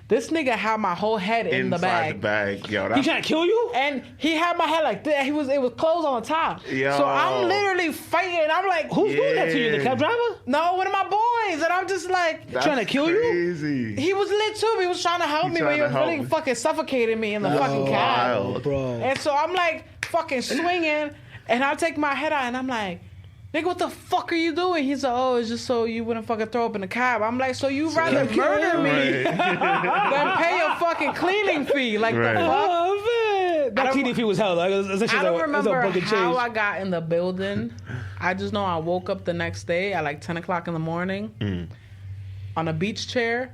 F: This nigga had my whole head in the bag.
G: Inside the bag. Yo,
E: He
G: that's...
E: trying to kill you?
F: And he had my head like this. It was closed on the top.
G: Yo.
F: So I'm literally fighting. I'm like,
E: Who's doing that to you? The cab driver?
F: No, one of my boys. And I'm just like,
G: That's
E: trying to kill you?
G: crazy.
F: he was lit too. He was trying to help me, but
G: trying
F: he
G: to
F: was
G: help
F: really
G: me.
F: fucking suffocating me in the fucking cab.
G: Wild.
E: Bro.
F: And so I'm like fucking swinging, and I take my head out, and I'm like, nigga, what the fuck are you doing? He's like, oh, it's just so you wouldn't fucking throw up in the cab. I'm like, so you rather murder me
G: Right.
F: than pay a fucking cleaning fee? Like
G: Right.
F: the fuck?
E: Oh, man. That cleaning fee was hell. Like,
F: I don't remember how I got in the building. I just know I woke up the next day at like 10 o'clock in the morning on a beach chair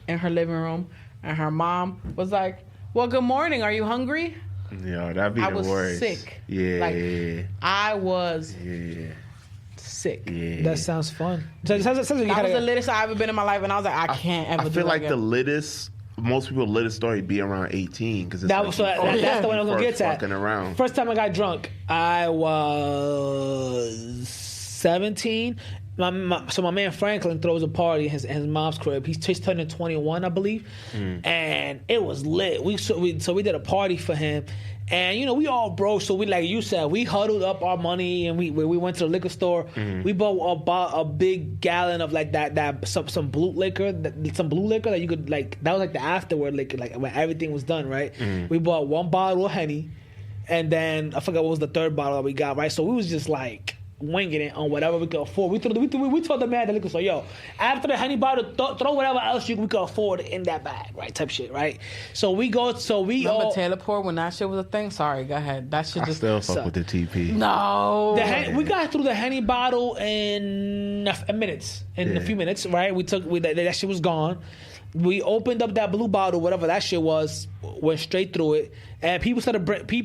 F: in her living room, and her mom was like, well, good morning. Are you hungry?
G: Yo, that'd be
F: I
G: the
F: was
G: worst.
F: sick.
G: Yeah.
F: Like, I was
G: yeah.
F: sick.
G: Yeah.
E: That sounds fun. So it sounds like you
F: That
E: had
F: was
E: a-
F: the littest I've ever been in my life, and I was like, I can't ever
G: I
F: do
G: feel
F: that
G: like
F: again.
G: the littest, most people littest story be around 18 because
E: That was that's the one I was gonna get
G: fucking
E: at.
G: around.
E: First time I got drunk, I was 17. So my man Franklin throws a party in his mom's crib. He's just turning 21, I believe, and it was lit. We did a party for him, and you know we all broke. So we, like you said, we huddled up our money and we went to the liquor store. We bought a big gallon of like that some blue liquor, that you could like. That was like the afterward liquor, like when everything was done, right? We bought one bottle of Henny, and then I forgot what was the third bottle that we got, right? So we was just like winging it on whatever we could afford. We told the man at the liquor store, yo, after the Henny bottle, throw whatever else we could afford in that bag, right? Type shit, right? So we
F: Remember
E: all
F: Taylor Port when that shit was a thing? Sorry, go ahead. That shit
G: I
F: just
G: still fuck
E: suck.
G: with the TP.
F: no.
E: we got through the Henny bottle in minutes, a few minutes, right? That shit was gone. We opened up that blue bottle, whatever that shit was, went straight through it, and people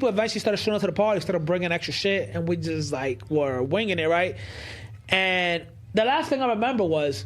E: eventually started showing up to the party, started bringing extra shit, and we just like were winging it, right? And the last thing I remember was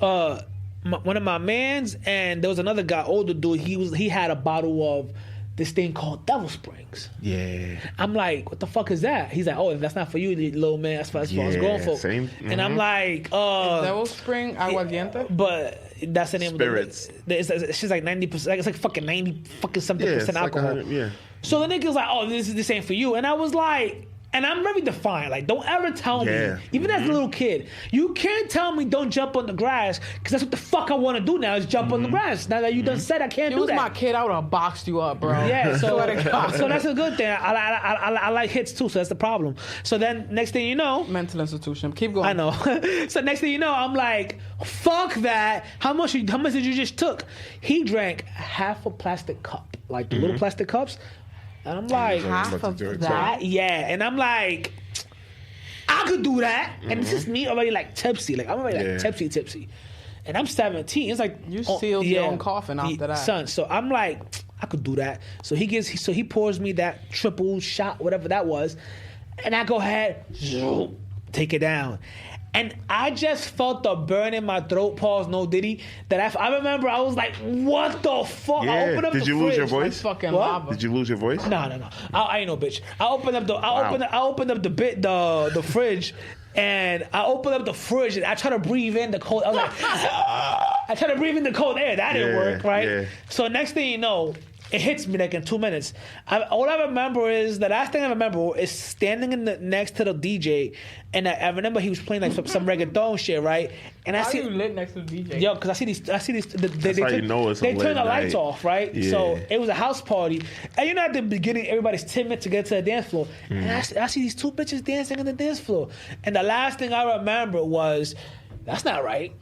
E: one of my mans, and there was another guy, older dude. He had a bottle of this thing called Devil Springs.
G: Yeah.
E: I'm like, what the fuck is that? He's like, oh, that's not for you, little man. That's for us grown folk.
G: Same.
E: And I'm like,
F: Devil Spring Aguardiente?
E: but that's the name
G: Spirits.
E: of the. It's she's like 90%. It's like fucking 90 fucking something
G: Yeah, it's
E: percent
G: like
E: alcohol.
G: 100, yeah.
E: So the nigga's like, oh, this ain't for you. And I was like, and I'm very defiant. Like, don't ever tell
G: Yeah.
E: me, even as a little kid, you can't tell me don't jump on the grass, because that's what the fuck I want to do now is jump on the grass. Now that you done said I can't
F: It
E: do
F: was
E: that.
F: my kid. I would have boxed you up, bro.
E: Yeah, so
F: Swear to God.
E: so that's a good thing. I like hits too, so that's the problem. So then next thing you know,
F: Mental institution. Keep going.
E: I know. So next thing you know, I'm like, fuck that. How much did you just took? He drank half a plastic cup, like the little plastic cups. And I'm like,
F: Half of that.
E: yeah. And I'm like, I could do that. And this is me already like tipsy. Like I'm already like tipsy. And I'm 17. It's like
F: You sealed your own coffin after that.
E: Son, so I'm like, I could do that. So he pours me that triple shot, whatever that was, and I go ahead, take it down. And I just felt the burn in my throat, pause, no diddy, that I remember I was like, what the fuck?
G: Yeah.
E: I opened up
G: Did
E: the
G: you lose your
E: fridge.
G: voice?
F: Fucking
E: What?
F: lava.
G: Did you lose your voice?
E: No. I ain't no bitch. I opened up the fridge, and I opened up the fridge, and I tried to breathe in the cold. I was like, I tried to breathe in the cold air. That didn't work, right?
G: Yeah.
E: So next thing you know, it hits me like in 2 minutes. All I remember is the last thing I remember is standing next to the DJ, and I remember he was playing like some reggaeton shit, right? And I
F: How
E: see
F: you lit next to the DJ?
E: Yo, because I see these. They
G: how you know it's a
E: they
G: lit
E: turn the lights
G: night.
E: off, right?
G: Yeah.
E: So it was a house party, and you know at the beginning everybody's timid to get to the dance floor, and I see these two bitches dancing on the dance floor, and the last thing I remember was, that's not right.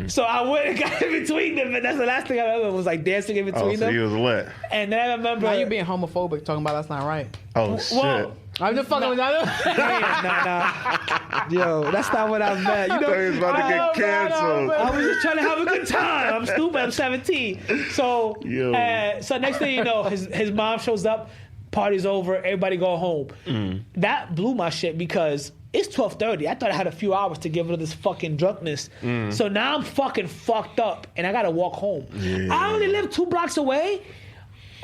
E: So I went and got in between them, and that's the last thing I remember was like dancing in between
G: So
E: them.
G: you was lit.
E: And then I remember.
F: Now you being homophobic talking about that's not right.
G: Oh shit.
E: Well,
F: I'm just fucking with that.
E: nah. Yo, that's not what I meant. You know,
G: So he's about to get canceled.
E: I was just trying to have a good time. I'm stupid. I'm 17. So,
G: Yo.
E: so next thing you know, his mom shows up. Party's over. Everybody go home. That blew my shit because it's 12:30. I thought I had a few hours to give it to this fucking drunkenness. So now I'm fucking fucked up, and I gotta walk home. I only live 2 blocks away.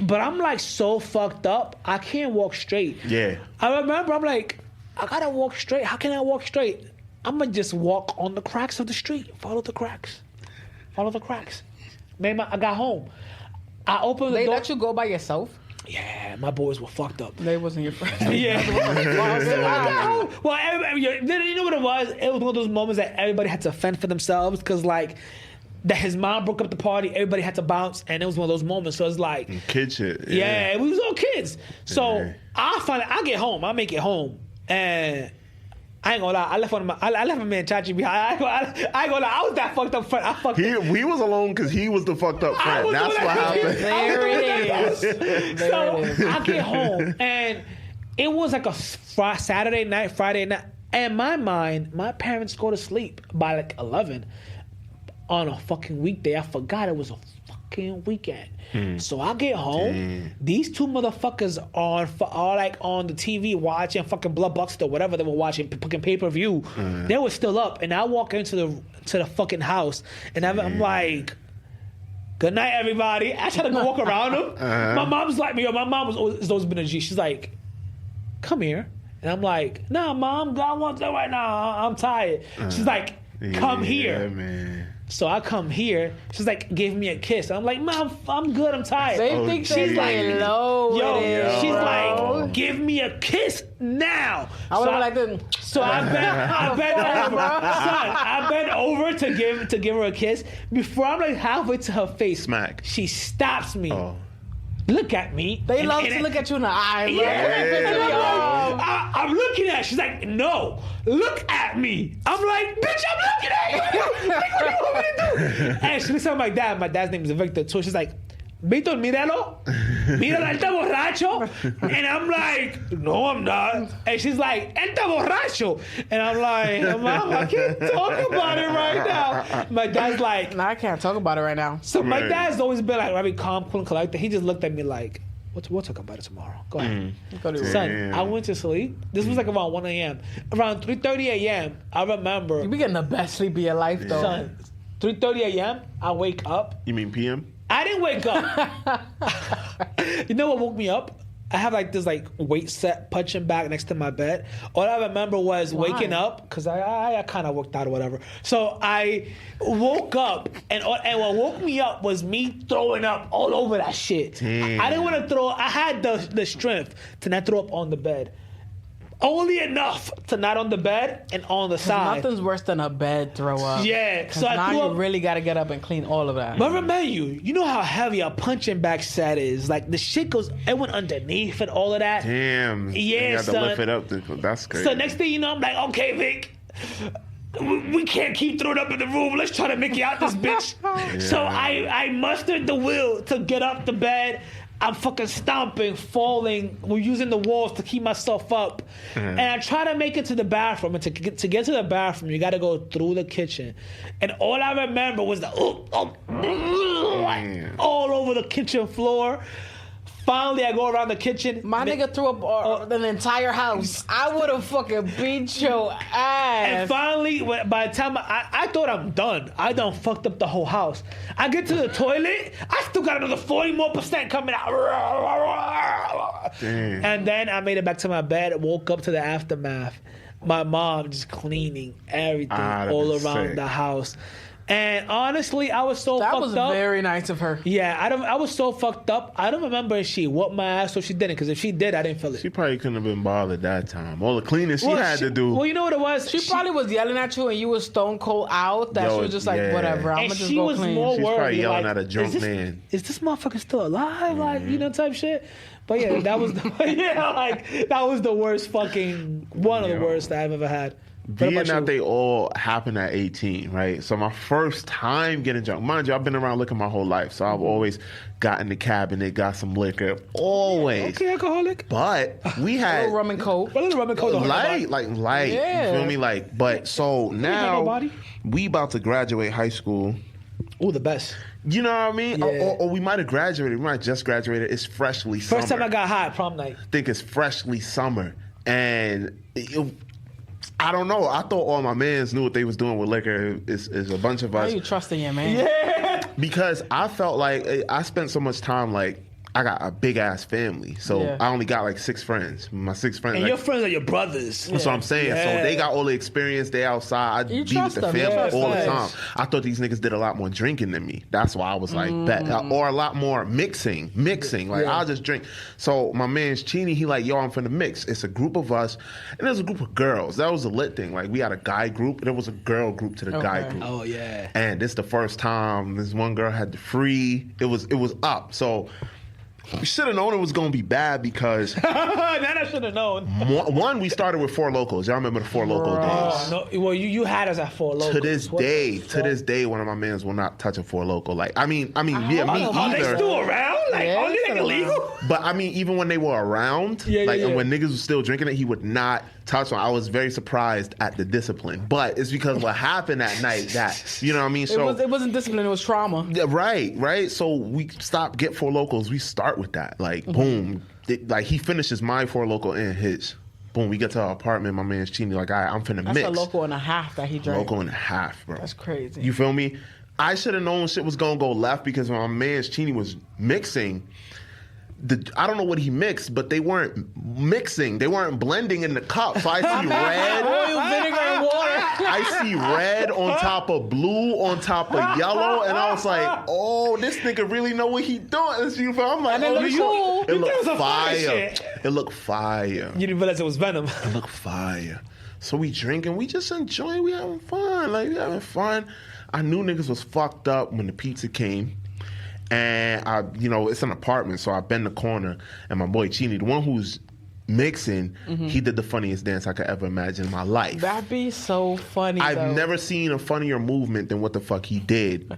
E: But I'm like so fucked up, I can't walk straight.
G: Yeah.
E: I remember I'm like, I gotta walk straight. How can I walk straight? I'm gonna just walk on the cracks of the street. Follow the cracks. Follow the cracks. Man, I got home. I opened the
F: They
E: door.
F: let you go by yourself?
E: Yeah, my boys were fucked up.
F: They wasn't your friends.
E: Yeah. Well, you know what it was? It was one of those moments that everybody had to fend for themselves because, like, that his mom broke up the party, everybody had to bounce, and it was one of those moments. So it's like,
G: Kid shit.
E: yeah, we was all kids. So
G: Yeah.
E: I get home, I make it home, and I ain't gonna lie, I left my man Chachi behind. I ain't gonna lie, I was that fucked up friend. I fucked up.
G: We was alone because he was the fucked up
E: I
G: friend.
E: was
G: That's
E: the
G: what
E: one that-
G: happened.
F: There it is.
E: So I get home, and it was like a Saturday night, Friday night. And in my mind, my parents go to sleep by like 11 on a fucking weekday. I forgot it was a fucking weekend. So I get home. These two motherfuckers are like on the TV watching fucking Bloodbuster or whatever they were watching, fucking pay-per-view. They were still up, and I walk into the fucking house, and I'm like, good night, everybody. I try to go walk around them. My mom's like me. My mom has always been a G. She's like, come here. And I'm like, nah, Mom, I want to right now. I'm tired. She's like, come here.
G: Yeah, man.
E: So I come here. She's like, give me a kiss. I'm like, Mom, I'm good. I'm tired.
F: They
G: Oh,
F: think
G: geez.
F: they lay low
E: Yo,
F: with it.
E: she's
F: bro.
E: like, give me a kiss now.
F: I would have like this.
E: So I bent over, son. I bent over to give her a kiss. Before I'm like halfway to her face,
G: Smack.
E: she stops me.
G: Oh.
E: Look at me.
F: They
E: And-
F: love
E: and
F: to
E: it-
F: look at you in the eye, bro.
E: Yeah. And I'm like, I'm looking at her. She's like, no, look at me. I'm like, bitch, I'm looking at you. Like, what do you want me to do? And she looks at my dad. My dad's name is Victor, too. She's like, Víctor, míralo. Míralo, está borracho. And I'm like, no, I'm not. And she's like, está borracho. And I'm like, Mom, I can't talk about it right now. My dad's like,
F: No, I can't talk about it right now.
E: so my
G: Right.
E: dad's always been like very calm, cool, and collected. He just looked at me like, we'll talk about it tomorrow. Go ahead.
F: Go to your
E: Son,
G: Damn.
E: I went to sleep. This was like around 1 a.m. Around 3:30 a.m., I remember,
F: You be getting the best sleep of your life, though.
E: son, 3:30 a.m., I wake up.
G: You mean PM?
E: I didn't wake up. You know what woke me up? I have like this like weight set punching bag next to my bed. All I remember was waking up because I kind of worked out or whatever. So I woke up and what woke me up was me throwing up all over that shit.
G: Damn.
E: I didn't want to throw. I had the strength to not throw up on the bed. Only enough to not on the bed and on the side.
F: Nothing's worse than a bed throw up.
E: Yeah,
F: 'Cause
E: so I
F: now
E: threw
F: you
E: up.
F: really got to get up and clean all of that.
E: But remember, you know how heavy a punching bag set is. Like the shit goes, it went underneath and all of that.
G: Damn.
E: Yeah,
G: You got to
E: son.
G: lift it up. That's crazy.
E: So next thing you know, I'm like, okay, Vic, we can't keep throwing up in the room. Let's try to make you out this bitch. So I mustered the will to get up the bed. I'm fucking stomping, falling. We're using the walls to keep myself up. And I try to make it to the bathroom. And to get to the bathroom, you got to go through the kitchen. And all I remember was the all over the kitchen floor. Finally, I go around the kitchen.
F: My nigga threw up an entire house. I would have fucking beat your ass.
E: And finally, by the time I thought I'm done, I done fucked up the whole house. I get to the toilet, I still got another 40% more coming out.
G: Damn.
E: And then I made it back to my bed, woke up to the aftermath. My mom just cleaning everything
G: that'd
E: all
G: be
E: around
G: sick.
E: the house. And honestly, I was so
F: that
E: fucked
F: was
E: up.
F: very nice of her.
E: Yeah, I was so fucked up. I don't remember if she whooped my ass or she didn't. Because if she did, I didn't feel it.
G: She probably couldn't have been bothered that time. All the cleaning she had to do.
E: Well, you know what it was?
F: She probably was yelling at you and you was stone cold out. That
G: Yo,
F: she was just like,
G: yeah.
F: whatever, I'm
E: And
F: going to just
E: she
F: go
E: was
F: clean.
E: more
G: She's
E: worried.
G: probably yelling
E: like,
G: at a drunk
E: is this,
G: man.
E: Is this motherfucker still alive? Like, you know, type shit. But yeah, that was that was the worst fucking one of the worst that I've ever had. What
G: Being
E: about
G: that
E: you?
G: they all happened at 18, right? So my first time getting drunk, mind you, I've been around liquor my whole life, so I've always got in the cabinet, got some liquor, always.
E: Okay, alcoholic.
G: But we
F: A
G: had
F: little rum and coke.
E: But little rum and coke don't hurt
G: light,
E: nobody.
G: like light.
F: Yeah.
G: You feel me? Like, but so now
E: nobody.
G: we about to graduate high school.
E: Ooh, the best.
G: You know what I mean?
E: Yeah.
G: Or we might have graduated. We might have just graduated. It's freshly summer.
E: First time I got high, prom night.
G: I think it's freshly summer, and I don't know. I thought all my mans knew what they was doing with liquor. Is a bunch of
F: Why
G: us
F: you trusting your man?
G: because I felt like I spent so much time like I got a big ass family, so
F: Yeah.
G: I only got like 6 friends. My 6 friends,
E: And
G: like,
E: your friends are your brothers.
G: that's what I'm saying.
E: Yeah.
G: So they got all the experience. They outside. I
F: You
G: be
F: trust
G: with the
F: them.
G: family
F: Yeah,
G: all the
F: facts.
G: time. I thought these niggas did a lot more drinking than me. That's why I was like, bet. Or a lot more mixing. Like, I'll just drink. So my man's Chini, he like, yo, I'm finna mix. It's a group of us, and there's a group of girls. That was a lit thing. Like, we had a guy group, and there was a girl group to the guy group.
E: Oh yeah.
G: And this the first time this one girl had the free. It was up. So we should have known it was gonna be bad because
E: Nana should have known.
G: one, we started with 4 locals. Y'all remember the 4 local days?
E: Oh, no, well, you had us at 4 locals.
G: To this day, one of my mans will not touch a 4 local. Like, I mean, yeah, me
E: Are they
G: either.
E: still around? Like,
F: Yeah,
E: are they
F: still
E: illegal?
G: But I mean, even when they were around, and when niggas was still drinking it, he would not touch one. I was very surprised at the discipline. But it's because what happened that night that, you know what I mean? So
F: It wasn't discipline, it was trauma.
G: yeah, right. So we stopped get 4 locals. We start with that. Like, boom. Like, he finishes my 4 local and his. Boom, we get to our apartment. My man's Chini, like, all right, I'm finna
F: That's
G: mix.
F: a local and a half that he drank.
G: Local and a half, bro.
F: That's crazy.
G: You feel me? I should have known shit was gonna go left because when my man's Chini was mixing, I don't know what he mixed, but they weren't mixing. They weren't blending in the cup. So I see red.
F: Oil, vinegar, and water.
G: I see red on top of blue on top of yellow, and I was like, "Oh, this nigga really know what he doing." You feel? I'm like,
F: And it looked cool.
G: It
E: You think it
G: looked
E: was a fire
G: fire.
E: shit.
G: It looked fire.
E: You didn't realize it was Venom.
G: It looked fire. So we drinking, we just enjoying, we having fun. Like, we having fun. I knew niggas was fucked up when the pizza came. And I, it's an apartment, so I bend the corner, and my boy Chini, the one who's mixing, he did the funniest dance I could ever imagine in my life.
F: That'd be so funny.
G: I've never seen a funnier movement than what the fuck he did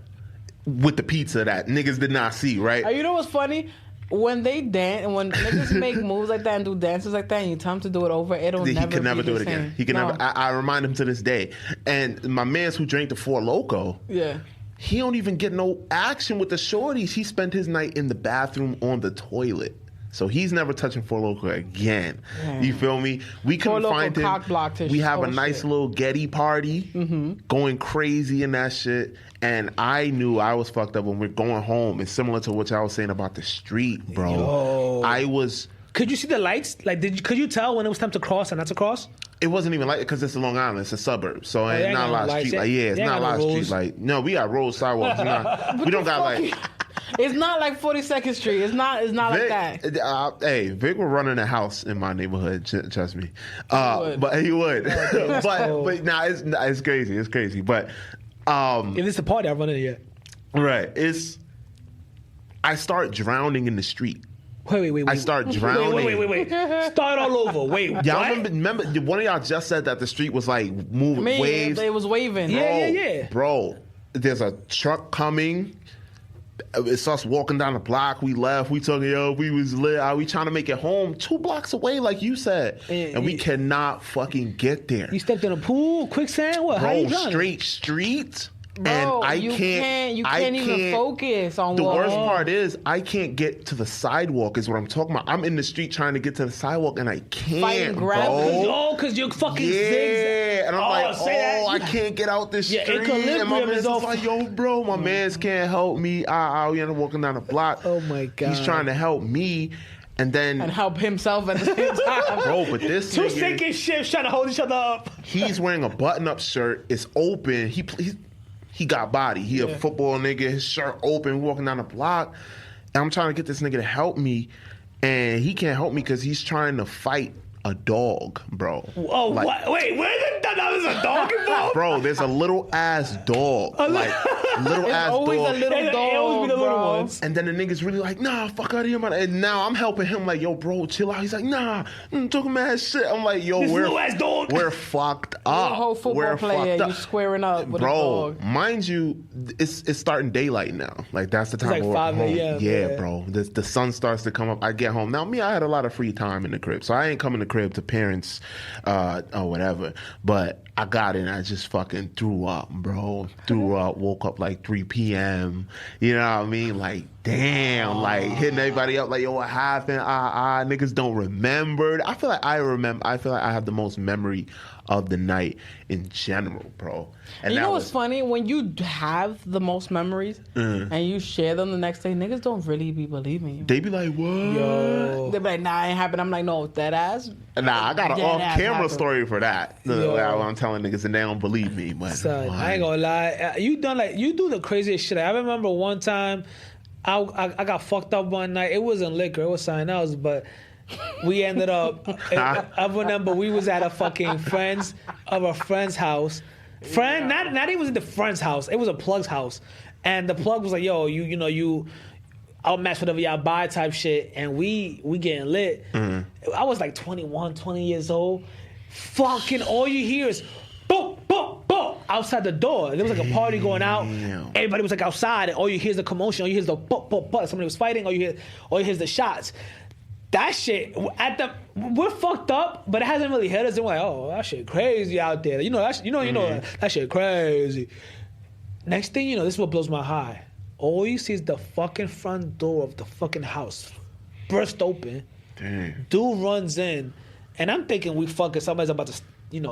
G: with the pizza that niggas did not see, right?
F: You know what's funny? When they dance, when niggas make moves like that and do dances like that, and you tell them to do it over, it'll
G: He
F: never
G: can never
F: be
G: do
F: the
G: it again.
F: same.
G: He can
F: No.
G: never. I remind him to this day. And my man's who drank the 4 Loco,
F: Yeah.
G: he don't even get no action with the shorties. He spent his night in the bathroom on the toilet. So he's never touching 4 Loco again.
F: Damn.
G: You feel me? We couldn't
F: 4 Loko
G: find him.
F: cock blocked his
G: We have a
F: whole
G: nice
F: shit.
G: little Getty party, going crazy in that shit. And I knew I was fucked up when we're going home. It's similar to what y'all was saying about the street, bro.
E: Yo.
G: I was.
E: Could you see the lights? Like, could you tell when it was time to cross and not to cross?
G: It wasn't even like it because it's Long Island. It's a suburb, so
E: they
G: ain't
E: ain't
G: not a
E: got
G: lot of
E: lights,
G: street.
E: yeah.
G: Like, it's
E: They ain't
G: not a
E: got
G: lot
E: no
G: of
E: rules.
G: street. Like, no, we got road sidewalks. We don't got like.
F: It's not like 42nd Street. It's not like that.
G: Hey, Vic would run in a house in my neighborhood. Trust me,
F: would.
G: but he would. but nah, it's crazy. It's crazy. But
E: If it's a party, I run in here.
G: right, I start drowning in the street.
E: Wait.
G: I start drowning.
E: Wait. Start all over. Wait,
G: Y'all
E: what?
G: remember? One of y'all just said that the street was like moving waves.
F: It was waving.
E: Yeah.
G: Bro, there's a truck coming. It's us walking down the block. We left. We talking, yo, we was lit. We trying to make it home 2 blocks away, like you said. And we cannot fucking get there.
E: You stepped in a pool, quicksand. What? How you
G: Bro,
E: drowning?
G: straight street.
F: Bro,
G: And I
F: you
G: can't
F: even focus on
G: The
F: what.
G: worst part is I can't get to the sidewalk is what I'm talking about. I'm in the street trying to get to the sidewalk and I can't,
F: Fighting
G: bro.
F: gravity.
E: Oh, because you're fucking zigzag.
G: Yeah, and I'm like, I can't get out this
E: Your
G: street. And my
E: equilibrium
G: man's
E: is off.
G: like, yo, bro, my man's can't help me. We end up walking down the block.
E: Oh, my God.
G: He's trying to help me, and then,
F: and help himself at the same time.
G: bro, but this
E: Two
G: nigga,
E: sinking ships trying to hold each other up.
G: he's wearing a button-up shirt. It's open. He got body. He a football nigga. His shirt open, walking down the block. And I'm trying to get this nigga to help me, and he can't help me because he's trying to fight a dog, bro.
E: Oh,
G: Like,
E: what? Wait, there's a dog involved?
G: bro, there's a little ass dog. Like, little
F: It's
G: ass
F: always
G: dog.
F: a little
E: It
F: dog,
E: always be the little
F: bro.
E: ones.
G: And then the nigga's really like, nah, fuck out of here, man. And now I'm helping him, like, yo, bro, chill out. He's like, nah, I'm talking mad shit. I'm like, yo,
E: This little ass dog.
G: we're fucked
F: You're
G: up.
F: a whole football
G: We're
F: player,
G: fucked
F: you
G: up.
F: squaring up with a
G: Bro,
F: dog.
G: mind you, it's starting daylight now. Like, that's the time
E: like
G: we're
E: 5
G: home.
E: a.m.,
G: Yeah,
E: yeah.
G: bro. The sun starts to come up. I get home. Now, me, I had a lot of free time in the crib, so I ain't coming to crib to parents or whatever. But I got in. I just fucking threw up, bro. Threw up. Woke up like 3 p.m. You know what I mean? Like, damn, like hitting everybody up, like, yo, what happened? Niggas don't remember. I feel like I remember. I feel like I have the most memory of the night in general, bro. And
F: you
G: that
F: know what's
G: was
F: funny? When you have the most memories and you share them the next day, niggas don't really be believing you.
G: They be like, what?
F: They be like, nah, it ain't happened. I'm like, no, that ass.
G: Nah, I got an
F: Dead ass
G: off-camera
F: happened.
G: story for that.
E: Yo.
G: I'm telling niggas and they don't believe me. But
E: Son, I ain't gonna lie. You do the craziest shit. I remember one time I got fucked up one night. It wasn't liquor. It was something else, but we ended up. I remember we was at a fucking friend's house. Not even the friend's house. It was a plug's house, and the plug was like, "Yo, you I'll match whatever y'all buy," type shit, and we getting lit. I was like 21, 20 years old. Fucking all you hear is boom, boom, boom outside the door. There was like a party going out. Everybody was like outside, and all you hear is the commotion. All you hear is the boom, boom, boom. Somebody was fighting. All you hear is the shots. That shit we're fucked up, but it hasn't really hit us. And we're like, oh, that shit crazy out there. That shit crazy. Next thing you know, this is what blows my high. All you see is the fucking front door of the fucking house burst open.
G: Damn.
E: Dude runs in, and I'm thinking somebody's about to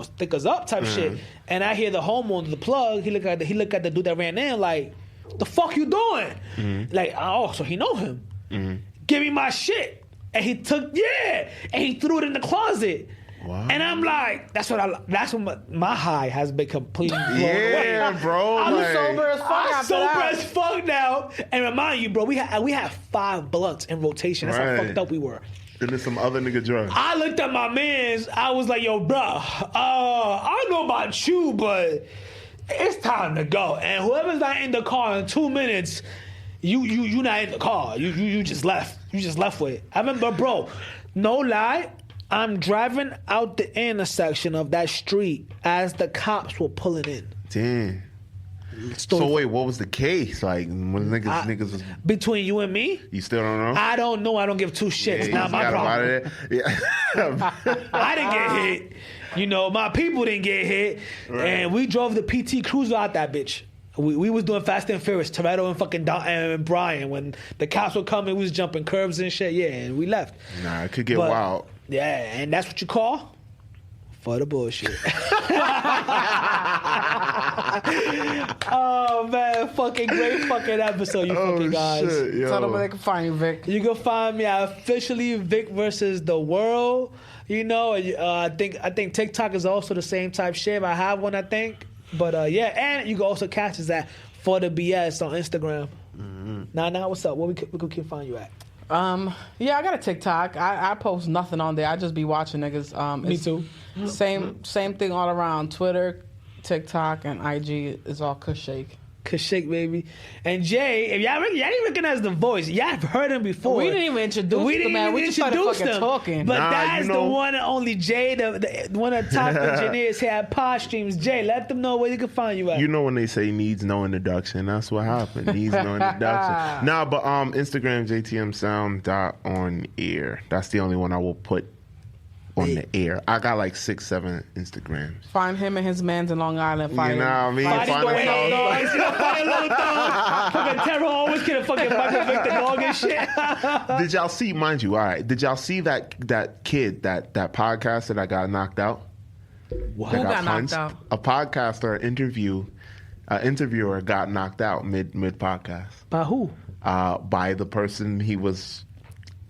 E: stick us up type shit. And I hear the homeowner, the plug. He look at the dude that ran in like, the fuck you doing? Like, oh, so he know him. Give me my shit. And he threw it in the closet.
G: Wow.
E: And I'm like, that's when my high has been completely blown away.
G: Yeah, bro.
F: I'm
G: like,
F: sober as fuck
E: I'm
F: after
E: sober
F: that.
E: as fuck now. And remind you, bro, we had 5 blunts in rotation. That's
G: Right.
E: how fucked up we were.
G: And there's some other nigga drugs.
E: I looked at my mans. I was like, yo, bro, I don't know about you, but it's time to go. And whoever's not in the car in 2 minutes, you not in the car. You just left. You just left with it. I remember, bro, no lie, I'm driving out the intersection of that street as the cops were pulling in.
G: Damn. So wait, what was the case? Like when niggas was
E: Between you and me?
G: you still don't know?
E: I don't know. I don't give 2 shits.
G: Yeah,
E: Not
G: you
E: my
G: got
E: problem.
G: out of there? Yeah.
E: I didn't get hit. My people didn't get hit.
G: Right.
E: And we drove the PT Cruiser out that bitch. We was doing Fast and Furious, Toretto and fucking and Brian. When the cops were coming, we was jumping curbs and shit. Yeah, and we left.
G: Nah, it could get
E: But,
G: wild.
E: Yeah, and that's what you call for the bullshit. Oh man, fucking great fucking episode, you fucking guys.
G: Shit, yo.
F: Tell them where they can find you, Vic.
E: You can find me at officially Vic versus the world. I think TikTok is also the same type shit. I have one, I think. But and you can also catch us at For the BS on Instagram. Now, what's up? Where we can find you at?
F: Yeah, I got a TikTok. I post nothing on there. I just be watching niggas.
E: Me
F: It's
E: too.
F: Same thing all around. Twitter, TikTok, and IG is all Kush Shake.
E: Kashik, baby. And Jay, if y'all didn't recognize the voice. Y'all have heard him before.
F: We didn't even introduce him, man. We just started fucking talking.
E: But
G: Nah,
E: that's
G: you know-
E: the one and only Jay, the one of the top engineers here at Pod Streams. Jay, let them know where you can find you at.
G: You know when they say needs no introduction, that's what happened. Needs no introduction. Nah, but Instagram JTMSound.on air. That's the only one I will put on the air. I got like 6, 7 Instagrams.
F: Find him and his mans in Long Island.
G: You
F: Find
G: know what I mean?
E: Find
G: Find
E: the way,
G: them
E: dog.
G: dogs.
E: You know, find a little dog. Fucking Terror always get a fucking Michael Vick the dog and shit.
G: Did y'all see, mind you, all right, did y'all see that kid, that podcaster that got knocked out?
F: Who got knocked out?
G: A podcaster interviewer got knocked out mid podcast.
E: By who?
G: By the person he was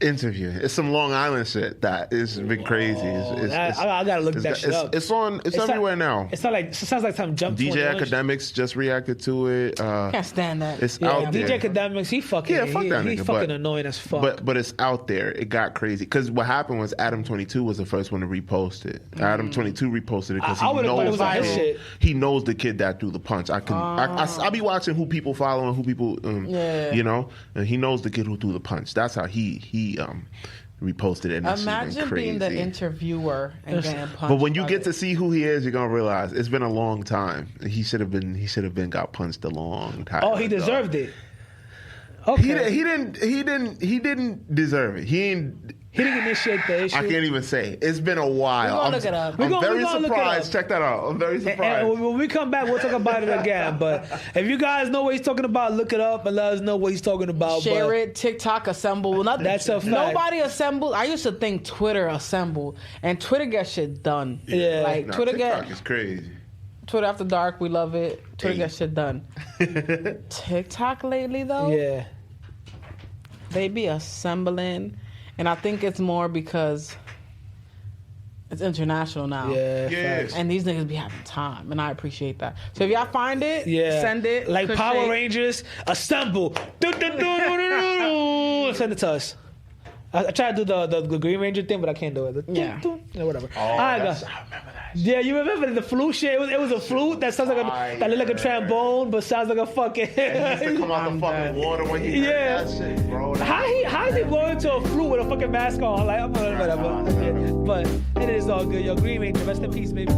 G: interviewing. It's some Long Island shit that has been crazy.
E: I gotta look that shit up.
G: It's everywhere now.
E: It sounds like some jump.
G: DJ
E: 21
G: Academics just reacted to it.
F: Can't stand that.
G: It's
E: Yeah,
G: out
E: DJ
G: there.
E: Academics, he fucking
G: Yeah, fuck that
E: he
G: nigga,
E: fucking
G: but-
E: annoying as fuck.
G: But it's out there. It got crazy because what happened was Adam 22 was the first one to repost it. Adam 22 reposted it because
E: I would've thought it
G: knows
E: was on his shit.
G: he knows the kid that threw the punch. I be watching who people follow and who people and he knows the kid who threw the punch. That's how he reposted it. And that shit's been
F: Imagine
G: crazy.
F: being the interviewer and getting punched.
G: But when you
F: by
G: get
F: the-
G: to see who he is, you're gonna realize it's been a long time. He should have been got punched a long time.
E: Oh, he
G: ago.
E: deserved it. Okay.
G: He didn't deserve it.
E: He didn't initiate the issue.
G: I can't even say. It's been a while.
F: We're gonna look it up.
G: I'm
E: We're
G: very
E: gonna look it
G: surprised.
E: up.
G: Check that out. I'm very surprised.
E: And when we come back, we'll talk about it again. But if you guys know what he's talking about, look it up and let us know what he's talking about.
F: Share it. TikTok assemble. Nothing.
E: That's a fact.
F: Nobody assembled. I used to think Twitter assembled, and Twitter gets shit done.
E: Yeah.
F: Like
G: Nah,
F: Twitter
G: TikTok
F: get
G: is crazy.
F: Twitter after dark. We love it. Twitter
G: Hey.
F: gets shit done. TikTok lately though,
E: Yeah.
F: they be assembling, and I think it's more because it's international now.
E: Yeah.
G: Yeah.
E: facts.
F: And these niggas be having time, and I appreciate that. So if y'all find it,
E: Yeah.
F: send it.
E: Like
F: Crochet.
E: Power Rangers, assemble. Send it to us. I tried to do the Green Ranger thing, but I can't do it.
F: Yeah.
E: Whatever.
G: Oh,
E: All right,
G: that's-
E: guys.
G: I remember that.
E: Yeah, you remember the flute shit? It was a flute that sounds like that looked like a trombone, but sounds like a fucking.
G: He used to come out the fucking water when he
E: Yeah.
G: heard that shit, bro.
E: How is he going to a flute with a fucking mask on? Like, I'm whatever. But it is all good. Yo, Green Ranger, rest in peace, baby.